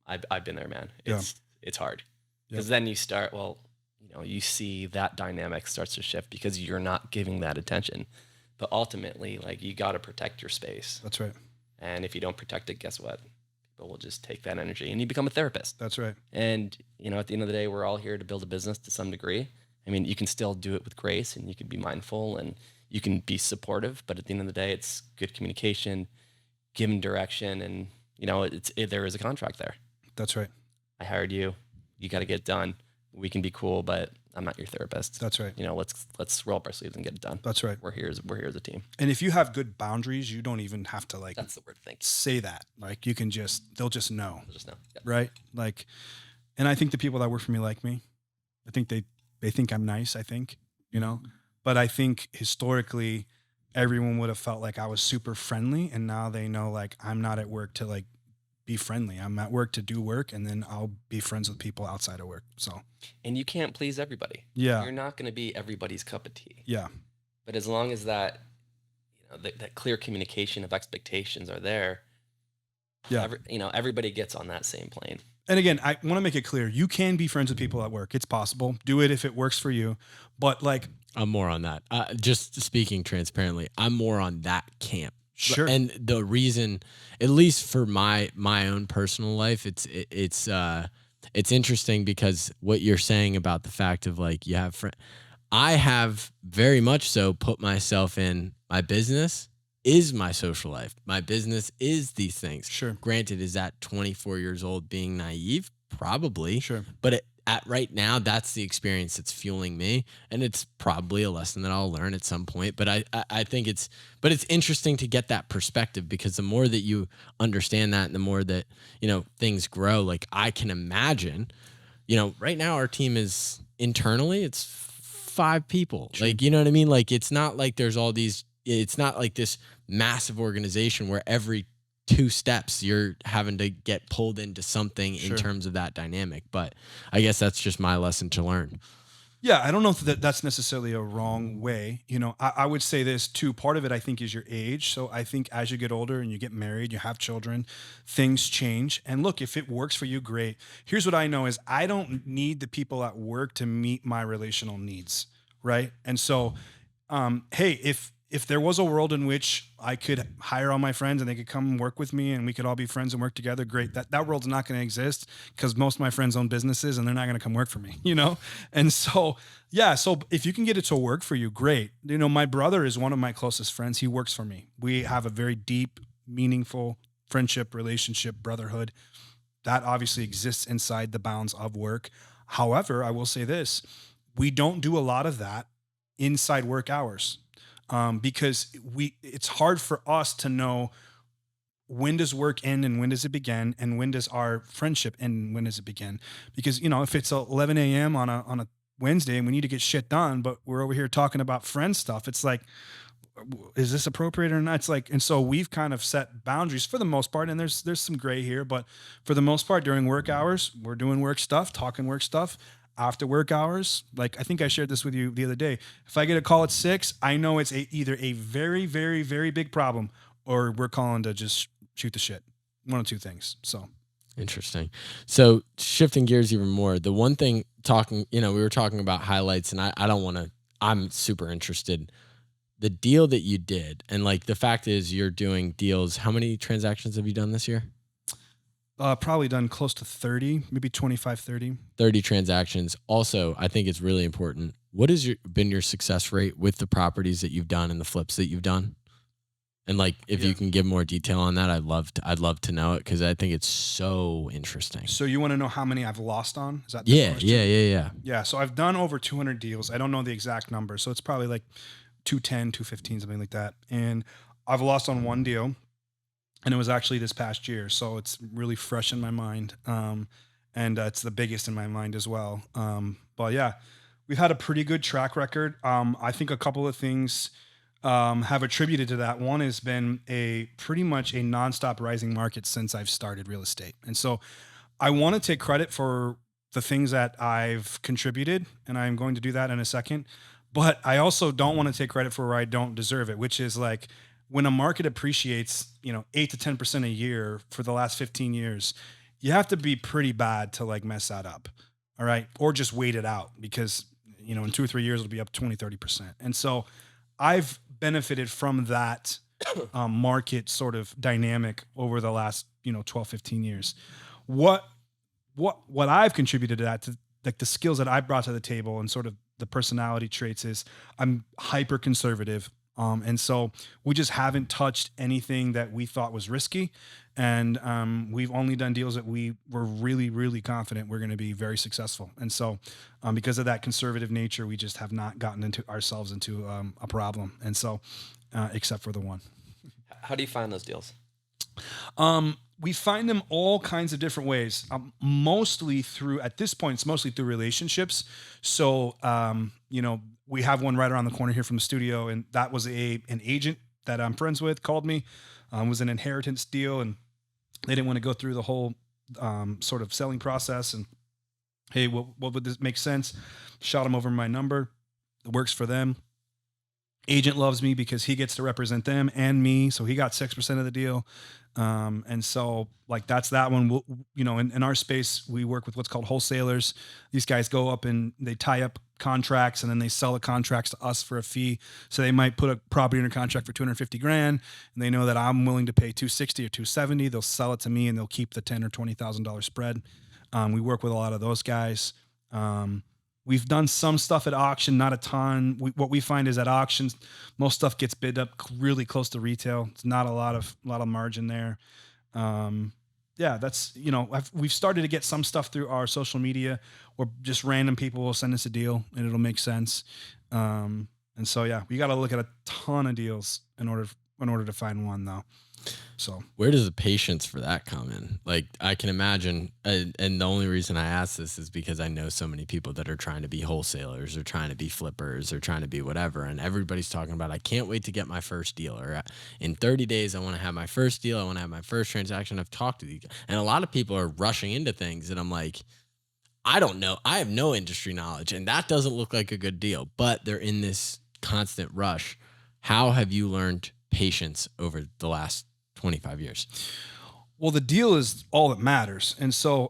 I've been there, man. It's hard, because then you start, you see that dynamic starts to shift because you're not giving that attention. But ultimately, like, you got to protect your space. That's right. And if you don't protect it, guess what? People will just take that energy, and you become a therapist. That's right. And, at the end of the day, we're all here to build a business to some degree. I mean, you can still do it with grace, and you can be mindful, and you can be supportive. But at the end of the day, it's good communication, given direction, and there is a contract there. That's right. I hired you. You got to get it done. We can be cool, but I'm not your therapist. That's right. Let's roll up our sleeves and get it done. That's right. We're here as a team. And if you have good boundaries, you don't even have to that's the word. Thank you. say that. Like, you can they'll just know. They'll just know. Yep. Right. Like, and I think the people that work for me like me. I think they think I'm nice, I think, but I think historically everyone would have felt like I was super friendly, and now they know, like, I'm not at work to like be friendly. I'm at work to do work, and then I'll be friends with people outside of work. So, and you can't please everybody. Yeah. You're not going to be everybody's cup of tea. Yeah. But as long as that, that clear communication of expectations are there, yeah. Everybody gets on that same plane. And again, I want to make it clear, you can be friends with people at work. It's possible. Do it if it works for you. But like, I'm more on that. Just speaking transparently, I'm more on that camp. Sure. And the reason, at least for my own personal life, it's interesting because what you're saying about the fact of like you have I have very much so put myself in my business is my social life. My business is these things. Sure. Granted, is that 24 years old being naive? Probably. Sure. But at right now, that's the experience that's fueling me. And it's probably a lesson that I'll learn at some point. But I think it's interesting to get that perspective, because the more that you understand that and the more that, things grow, like I can imagine, right now our team is internally, it's 5 people. Sure. Like, you know what I mean? Like, it's not like there's all these, it's not like this massive organization where every 2 steps you're having to get pulled into something. Sure. In terms of that dynamic. But I guess that's just my lesson to learn. Yeah, I don't know if that's necessarily a wrong way. I would say this too. Part of it, I think, is your age. So I think as you get older and you get married, you have children, things change. And look, if it works for you, great. Here's what I know is I don't need the people at work to meet my relational needs, right? And so, hey, if if there was a world in which I could hire all my friends and they could come and work with me and we could all be friends and work together, great. That world's not going to exist because most of my friends own businesses and they're not going to come work for me, you know? And so, yeah. So if you can get it to work for you, great. You know, my brother is one of my closest friends. He works for me. We have a very deep, meaningful friendship, relationship, brotherhood that obviously exists inside the bounds of work. However, I will say this, we don't do a lot of that inside work hours. Because it's hard for us to know when does work end and when does it begin, and when does our friendship end and when does it begin? Because, you know, if it's 11 a.m. on a Wednesday and we need to get shit done, but we're over here talking about friend stuff, it's like, is this appropriate or not? It's like, and so we've kind of set boundaries for the most part, and there's some gray here, but for the most part during work hours, we're doing work stuff, talking work stuff. After work hours, like I think I shared this with you the other day. If I get a call at 6, I know it's either a very, very, very big problem or we're calling to just shoot the shit. One of two things. So Interesting. So shifting gears even more, the one thing we were talking about highlights, and I don't want to, I'm super interested. The deal that you did, and like the fact is you're doing deals. How many transactions have you done this year? probably done close to 30, maybe 25, 30. 30 transactions. Also, I think it's really important. What has been your success rate with the properties that you've done and the flips that you've done? And like, if you can give more detail on that, I'd love to know it because I think it's so interesting. So you want to know how many I've lost on? Is that the question? Yeah. Yeah. So I've done over 200 deals. I don't know the exact number. So it's probably like 210, 215, something like that. And I've lost on one deal. And it was actually this past year. So it's really fresh in my mind. And it's the biggest in my mind as well. But yeah, we've had a pretty good track record. I think a couple of things have attributed to that. One has been pretty much a nonstop rising market since I've started real estate. And so I want to take credit for the things that I've contributed, and I'm going to do that in a second. But I also don't want to take credit for where I don't deserve it, which is like when a market appreciates, 8 to 10% a year for the last 15 years, you have to be pretty bad to like mess that up. All right. Or just wait it out because, in 2 or 3 years, it'll be up 20, 30%. And so I've benefited from that market sort of dynamic over the last, 12, 15 years. What I've contributed to that, to like the skills that I brought to the table and sort of the personality traits is I'm hyper conservative. And so we just haven't touched anything that we thought was risky. And we've only done deals that we were really, really confident we're going to be very successful. And so because of that conservative nature, we just have not gotten ourselves into a problem. And so except for the one. How do you find those deals? We find them all kinds of different ways. At this point, it's mostly through relationships. So, we have one right around the corner here from the studio, and that was an agent that I'm friends with called me. It was an inheritance deal, and they didn't want to go through the whole sort of selling process. And hey, what would this make sense? Shot them over my number. It works for them. Agent loves me because he gets to represent them and me. So he got 6% of the deal. And so like, that's that one. In our space, we work with what's called wholesalers. These guys go up and they tie up contracts and then they sell the contracts to us for a fee. So they might put a property under contract for $250,000 and they know that I'm willing to pay $260,000 or $270,000. They'll sell it to me and they'll keep the $10,000 or $20,000 spread. We work with a lot of those guys. We've done some stuff at auction, not a ton. What we find is at auctions, most stuff gets bid up really close to retail. It's not a lot of margin there. That's, we've started to get some stuff through our social media or just random people will send us a deal and it'll make sense. And so, we got to look at a ton of deals in order to find one though. So where does the patience for that come in? Like I can imagine, and the only reason I ask this is because I know so many people that are trying to be wholesalers or trying to be flippers or trying to be whatever. And everybody's talking about, I can't wait to get my first deal, or in 30 days, I want to have my first deal. I want to have my first transaction. I've talked to these guys, and a lot of people are rushing into things and I'm like, I don't know. I have no industry knowledge and that doesn't look like a good deal, but they're in this constant rush. How have you learned patience over the last 25 years? Well, the deal is all that matters. And so,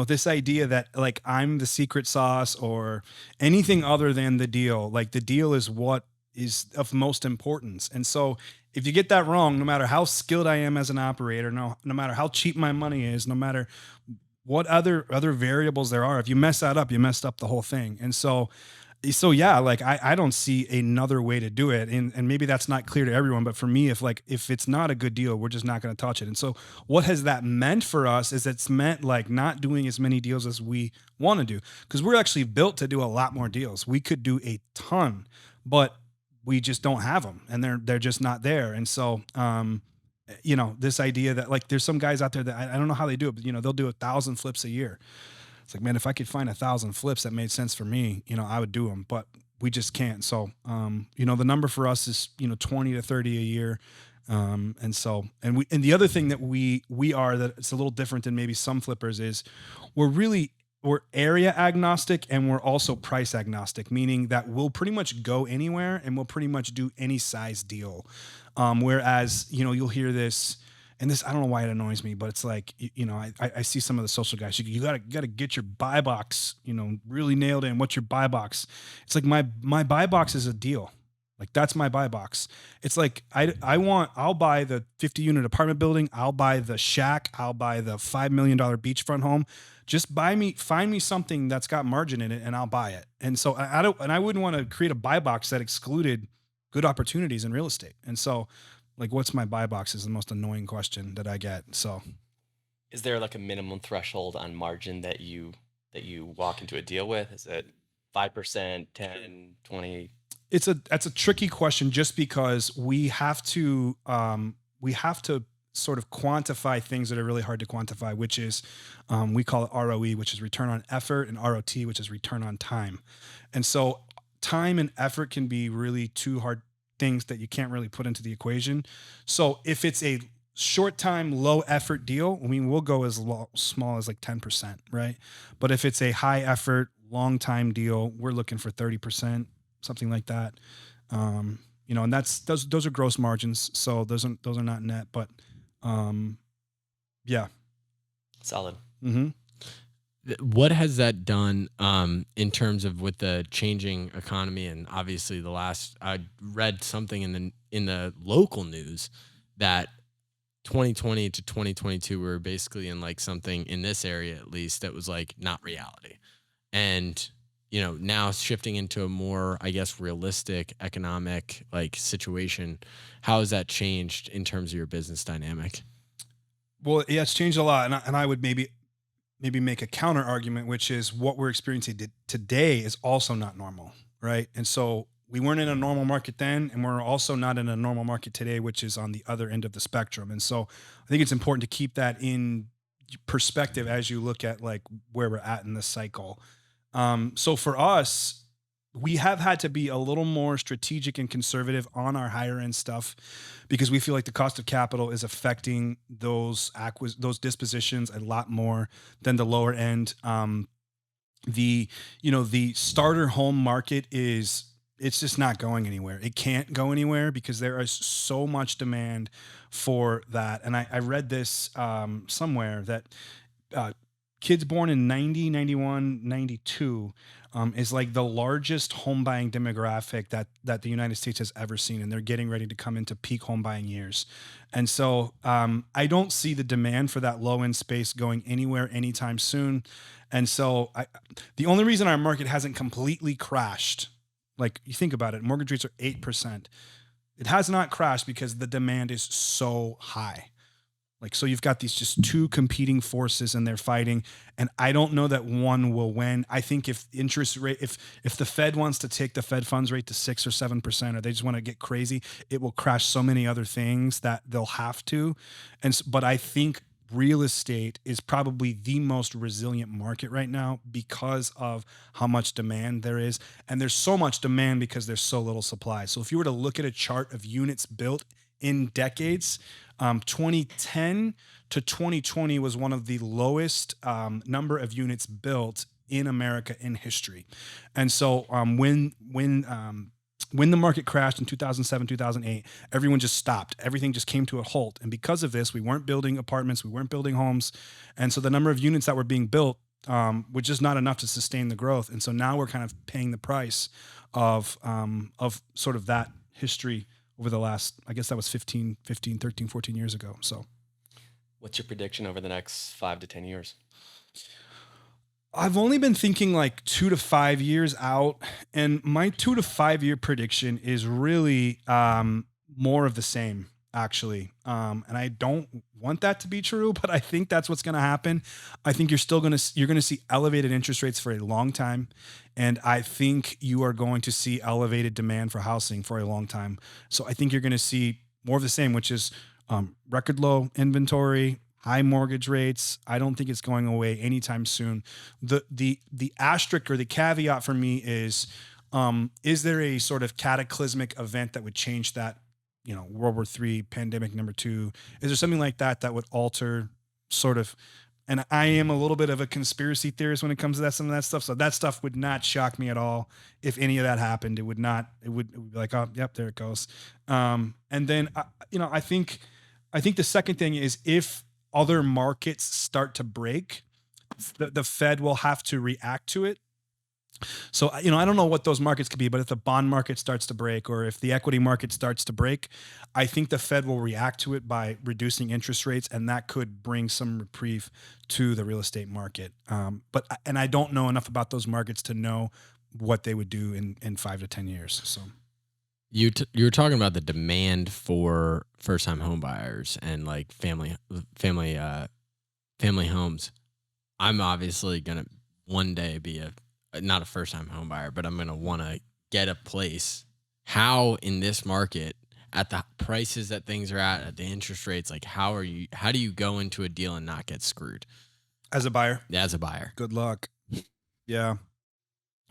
this idea that like I'm the secret sauce or anything other than the deal, like the deal is what is of most importance. And so if you get that wrong, no matter how skilled I am as an operator, no matter how cheap my money is, no matter what other variables there are, if you mess that up, you messed up the whole thing. And so yeah, like I don't see another way to do it. And maybe that's not clear to everyone, but for me, if it's not a good deal, we're just not going to touch it. And so what has that meant for us is it's meant like not doing as many deals as we want to do, because we're actually built to do a lot more deals. We could do a ton, but we just don't have them, and they're just not there. And so, this idea that like there's some guys out there that I don't know how they do it, but they'll do 1,000 flips a year. It's like, man, if I could find 1,000 flips that made sense for me, I would do them, but we just can't. So, the number for us is, 20 to 30 a year. And the other thing that we are, that it's a little different than maybe some flippers, is we're area agnostic, and we're also price agnostic, meaning that we'll pretty much go anywhere and we'll pretty much do any size deal. Whereas, you'll hear this, and this, I don't know why it annoys me, but it's like, I see some of the social guys, you gotta get your buy box, really nailed in. What's your buy box? It's like my buy box is a deal. Like that's my buy box. It's like, I'll buy the 50 unit apartment building. I'll buy the shack. I'll buy the $5 million beachfront home. Just find me something that's got margin in it, and I'll buy it. And so I wouldn't want to create a buy box that excluded good opportunities in real estate. And so, like, what's my buy box is the most annoying question that I get. So Is there like a minimum threshold on margin that you walk into a deal with? Is it 5%, 10, 20? that's a tricky question, just because we have to sort of quantify things that are really hard to quantify, which is, we call it ROE, which is return on effort, and ROT, which is return on time. And so time and effort can be really two hard things that you can't really put into the equation. So if it's a short time, low effort deal, we'll go as small as like 10%, right? But if it's a high effort, long time deal, we're looking for 30%, something like that. And that's, those are gross margins. So those are not net, but, yeah. Solid. Mm-hmm. What has that done in terms of with the changing economy? And obviously I read something in the local news that 2020 to 2022 were basically in like something in this area, at least, that was like not reality. And, now shifting into a more, I guess, realistic economic like situation, how has that changed in terms of your business dynamic? Well, yeah, it's changed a lot. And I would maybe make a counter argument, which is what we're experiencing today is also not normal, right? And so we weren't in a normal market then, and we're also not in a normal market today, which is on the other end of the spectrum. And so I think it's important to keep that in perspective as you look at like where we're at in this cycle. So for us, we have had to be a little more strategic and conservative on our higher end stuff, because we feel like the cost of capital is affecting those dispositions a lot more than the lower end. The starter home market it's just not going anywhere. It can't go anywhere because there is so much demand for that. And I read this somewhere that kids born in 90, 91, 92 is like the largest home buying demographic that the United States has ever seen. And they're getting ready to come into peak home buying years. And so I don't see the demand for that low end space going anywhere anytime soon. And so the only reason our market hasn't completely crashed, like you think about it, mortgage rates are 8%. It has not crashed because the demand is so high. Like, so you've got these just two competing forces and they're fighting. And I don't know that one will win. I think if the Fed wants to take the Fed funds rate to 6 or 7%, or they just want to get crazy, it will crash so many other things that they'll have to. But I think real estate is probably the most resilient market right now because of how much demand there is. And there's so much demand because there's so little supply. So if you were to look at a chart of units built in decades, 2010 to 2020 was one of the lowest number of units built in America in history. And so when the market crashed in 2007, 2008, everyone just stopped. Everything just came to a halt. And because of this, we weren't building apartments, we weren't building homes. And so the number of units that were being built which is not enough to sustain the growth. And so now we're kind of paying the price of sort of that history over the last, I guess that was 13, 14 years ago. So What's your prediction over the next 5 to 10 years? I've only been thinking like 2 to 5 years out, and my 2 to 5 year prediction is really more of the same, actually. And I don't want that to be true, but I think that's what's going to happen. I think you're going to see elevated interest rates for a long time, and I think you are going to see elevated demand for housing for a long time. So I think you're going to see more of the same, which is record low inventory, high mortgage rates. I don't think it's going away anytime soon. The asterisk or the caveat for me is there a sort of cataclysmic event that would change that? World War III, pandemic number 2. Is there something like that would alter sort of? And I am a little bit of a conspiracy theorist when it comes to some of that stuff. So that stuff would not shock me at all if any of that happened. It would be like, oh, yep, there it goes. And then, I think the second thing is if other markets start to break, the Fed will have to react to it. So, I don't know what those markets could be, but if the bond market starts to break or if the equity market starts to break, I think the Fed will react to it by reducing interest rates, and that could bring some reprieve to the real estate market. But I don't know enough about those markets to know what they would do in 5 to 10 years. So You were talking about the demand for first-time home buyers and like family homes. I'm obviously gonna one day be not a first-time home buyer, but I'm gonna want to get a place. How in this market, at the prices that things are at the interest rates, like how do you go into a deal and not get screwed as a buyer, good luck. Yeah,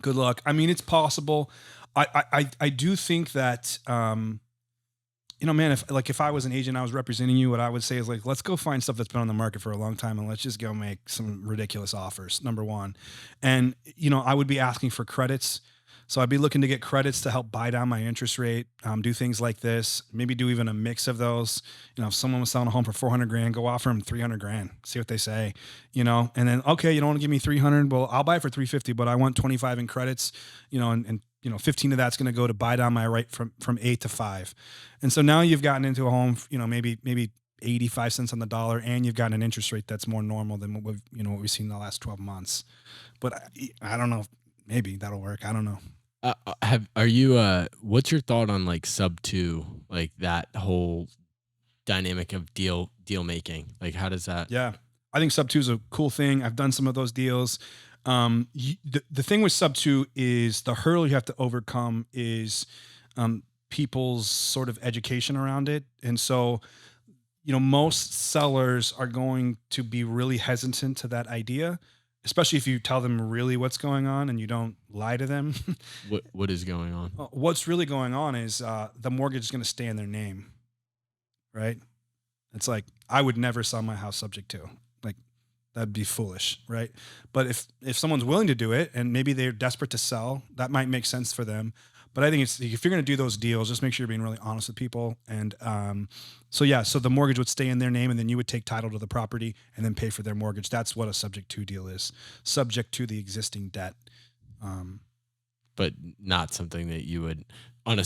good luck. I mean, it's possible. I do think that, man, if I was an agent, I was representing you, what I would say is like, let's go find stuff that's been on the market for a long time and let's just go make some ridiculous offers. Number one. And, I would be asking for credits. So I'd be looking to get credits to help buy down my interest rate, do things like this, maybe do even a mix of those. If someone was selling a home for 400 grand, go offer them 300 grand, see what they say, and then, okay, you don't want to give me 300. Well, I'll buy it for 350, but I want 25 in credits, and 15 of that's going to go to buy down my rate from 8 to 5. And so now you've gotten into a home, maybe 85 cents on the dollar, and you've got an interest rate that's more normal than what we've seen in the last 12 months. But I don't know, maybe that'll work. I don't know. What's your thought on like sub 2, like that whole dynamic of deal making? Like how does that? Yeah, I think sub 2 is a cool thing. I've done some of those deals. The thing with sub 2 is the hurdle you have to overcome is people's sort of education around it. And so, most sellers are going to be really hesitant to that idea, especially if you tell them really what's going on and you don't lie to them. What is going on? What's really going on is the mortgage is going to stay in their name, right? It's like, I would never sell my house subject to. Like, that'd be foolish, right? But if someone's willing to do it and maybe they're desperate to sell, that might make sense for them. But I think if you're going to do those deals, just make sure you're being really honest with people. And so the mortgage would stay in their name, and then you would take title to the property and then pay for their mortgage. That's what a subject to deal is, subject to the existing debt. But not something that you would on a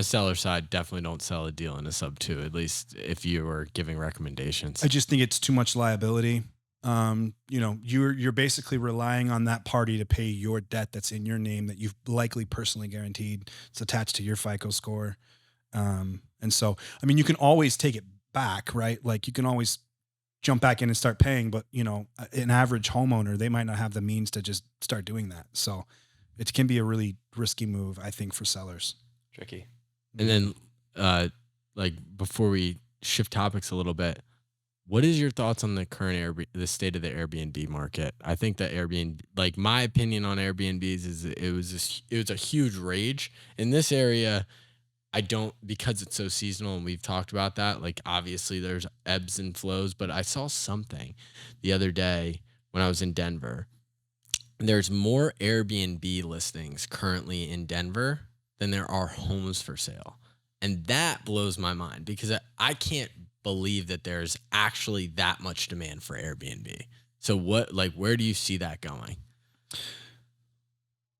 seller side. Definitely don't sell a deal in a sub 2. At least if you were giving recommendations. I just think it's too much liability. You're basically relying on that party to pay your debt that's in your name that you've likely personally guaranteed. It's attached to your FICO score. And so, I mean, you can always take it back, right? Like you can always jump back in and start paying, but an average homeowner, they might not have the means to just start doing that. So it can be a really risky move, I think, for sellers. Tricky. And then, before we shift topics a little bit, what is your thoughts on the current the state of the Airbnb market? I think that Airbnb, like my opinion on Airbnbs is it was a huge rage in this area. Because it's so seasonal and we've talked about that, like obviously there's ebbs and flows, but I saw something the other day when I was in Denver. There's more Airbnb listings currently in Denver than there are homes for sale. And that blows my mind because I can't believe that there's actually that much demand for Airbnb. So where do you see that going?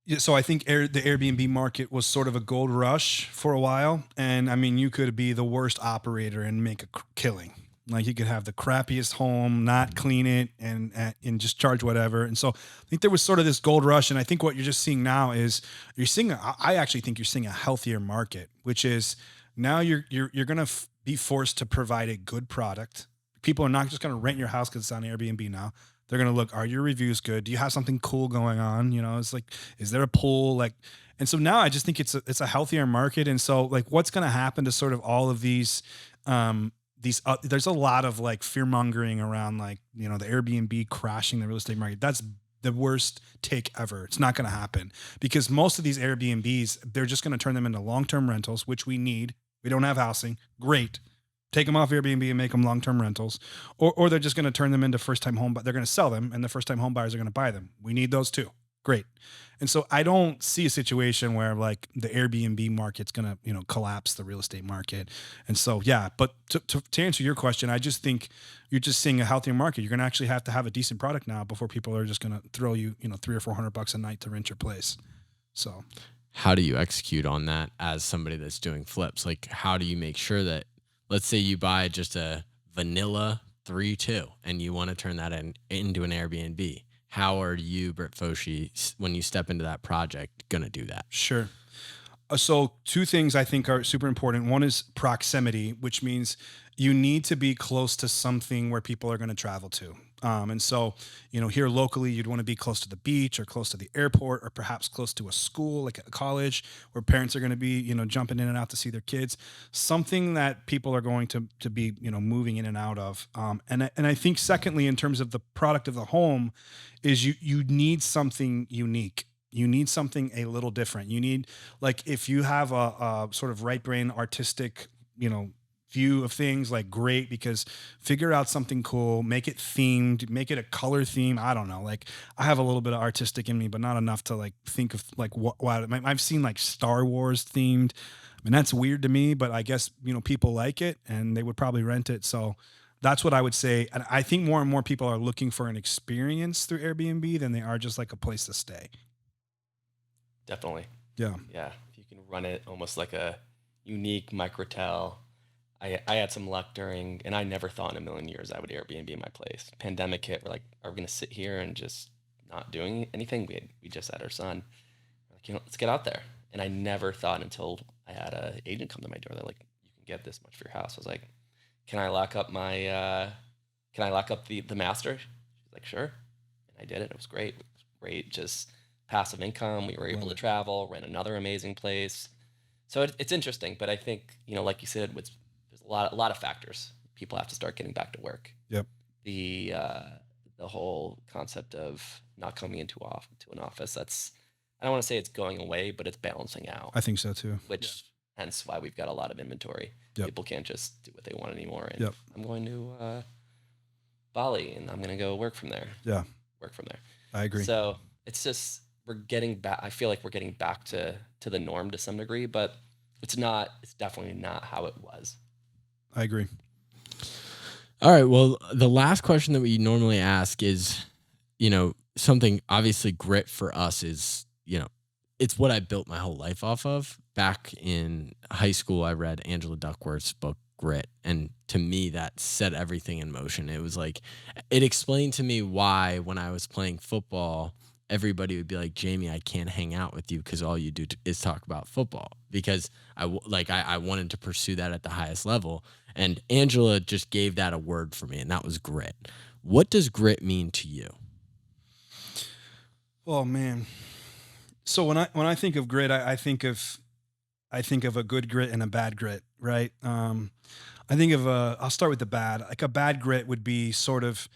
Yeah, so I think the Airbnb market was sort of a gold rush for a while, and I mean, you could be the worst operator and make a killing. Like you could have the crappiest home, not clean it, and just charge whatever. And so I think there was sort of this gold rush, and I think what you're just seeing now is you're seeing. I actually think you're seeing a healthier market, which is now you're gonna be forced to provide a good product. People are not just gonna rent your house because it's on Airbnb now. They're gonna look, are your reviews good? Do you have something cool going on? You know, it's like, is there a pool? Like, and so now I just think it's a healthier market. And so like, what's gonna happen to sort of all of there's a lot of like fear mongering around like, you know, the Airbnb crashing the real estate market. That's the worst take ever. It's not gonna happen because most of these Airbnbs, they're just gonna turn them into long-term rentals, which we need. We don't have housing. Great. Take them off Airbnb and make them long-term rentals, or they're just going to turn them into first-time home, but they're going to sell them and the first-time home buyers are going to buy them. We need those too. Great. And so I don't see a situation where like the Airbnb market's going to, you know, collapse the real estate market. And so, yeah, but to answer your question, I just think you're just seeing a healthier market. You're going to actually have to have a decent product now before people are just going to throw you, you know, $300 or $400 a night to rent your place. So how do you execute on that as somebody that's doing flips? Like, how do you make sure that, let's say you buy just a vanilla 3-2 and you want to turn that into an Airbnb. How are you, Brit Foshee, when you step into that project, going to do that? Sure. So two things I think are super important. One is proximity, which means you need to be close to something where people are going to travel to. And so, you know, here locally, you'd want to be close to the beach or close to the airport or perhaps close to a school, like a college where parents are going to be, you know, jumping in and out to see their kids, something that people are going to be, you know, moving in and out of. And I think secondly, in terms of the product of the home is you need something unique. You need something a little different. You need, like, if you have a sort of right brain artistic, you know, view of things, like, great, because figure out something cool, make it themed, make it a color theme. I don't know. Like, I have a little bit of artistic in me, but not enough to like think of like what I've seen like Star Wars themed. I mean, that's weird to me, but I guess, you know, people like it and they would probably rent it. So that's what I would say. And I think more and more people are looking for an experience through Airbnb than they are just like a place to stay. Definitely. Yeah. Yeah. If you can run it almost like a unique microtel. I had some luck during, and I never thought in a million years I would Airbnb my place. Pandemic hit. We're like, are we going to sit here and just not doing anything? We just had our son. We're like, you know, let's get out there. And I never thought until I had an agent come to my door. They're like, you can get this much for your house. I was like, can I lock up the master? She's like, sure. And I did it. It was great. It was great. Just passive income. We were able to travel, rent another amazing place. So it's interesting, but I think, you know, like you said, there's a lot of factors. People have to start getting back to work. Yep. The whole concept of not coming into an office, I don't want to say it's going away, but it's balancing out. I think so too. Which hence why we've got a lot of inventory. Yep. People can't just do what they want anymore. And Yep. I'm going to Bali and I'm going to go work from there. Yeah. Work from there. I agree. So it's just, we're getting back. I feel like we're getting back to the norm to some degree, but it's definitely not how it was. I agree. All right. Well, the last question that we normally ask is, you know, something obviously grit for us is, you know, it's what I built my whole life off of. Back in high school, I read Angela Duckworth's book, Grit. And to me, that set everything in motion. It was like, it explained to me why when I was playing football, everybody would be like, Jamie, I can't hang out with you because all you do is talk about football. Because I wanted to pursue that at the highest level. And Angela just gave that a word for me, and that was grit. What does grit mean to you? Oh man. So when I think of grit, I think of a good grit and a bad grit, right? I'll start with the bad. Like a bad grit would be sort of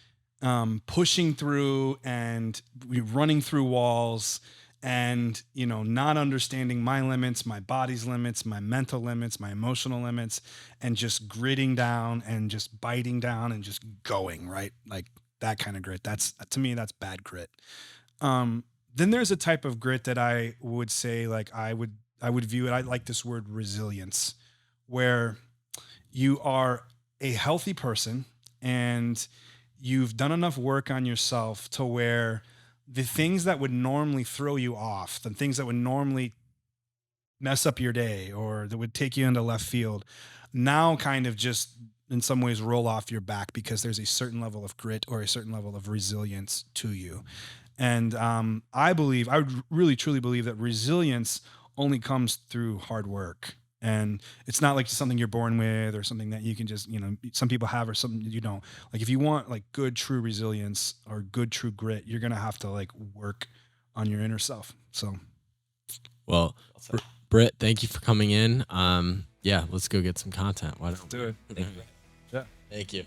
pushing through and running through walls and, you know, not understanding my limits, my body's limits, my mental limits, my emotional limits, and just gritting down and just biting down and just going, right? Like that kind of grit. To me, that's bad grit. Then there's a type of grit that I would say, like, I would view it. I like this word resilience, where you are a healthy person and you've done enough work on yourself to where the things that would normally throw you off, the things that would normally mess up your day or that would take you into left field, now kind of just in some ways roll off your back because there's a certain level of grit or a certain level of resilience to you. And I would really truly believe that resilience only comes through hard work. And it's not like something you're born with or something that you can just, some people have or something you don't. Like if you want like good, true resilience or good, true grit, you're going to have to like work on your inner self. So, well, Brit, thank you for coming in. Yeah, let's go get some content. Why don't do it? Thank you. Yeah. Thank you.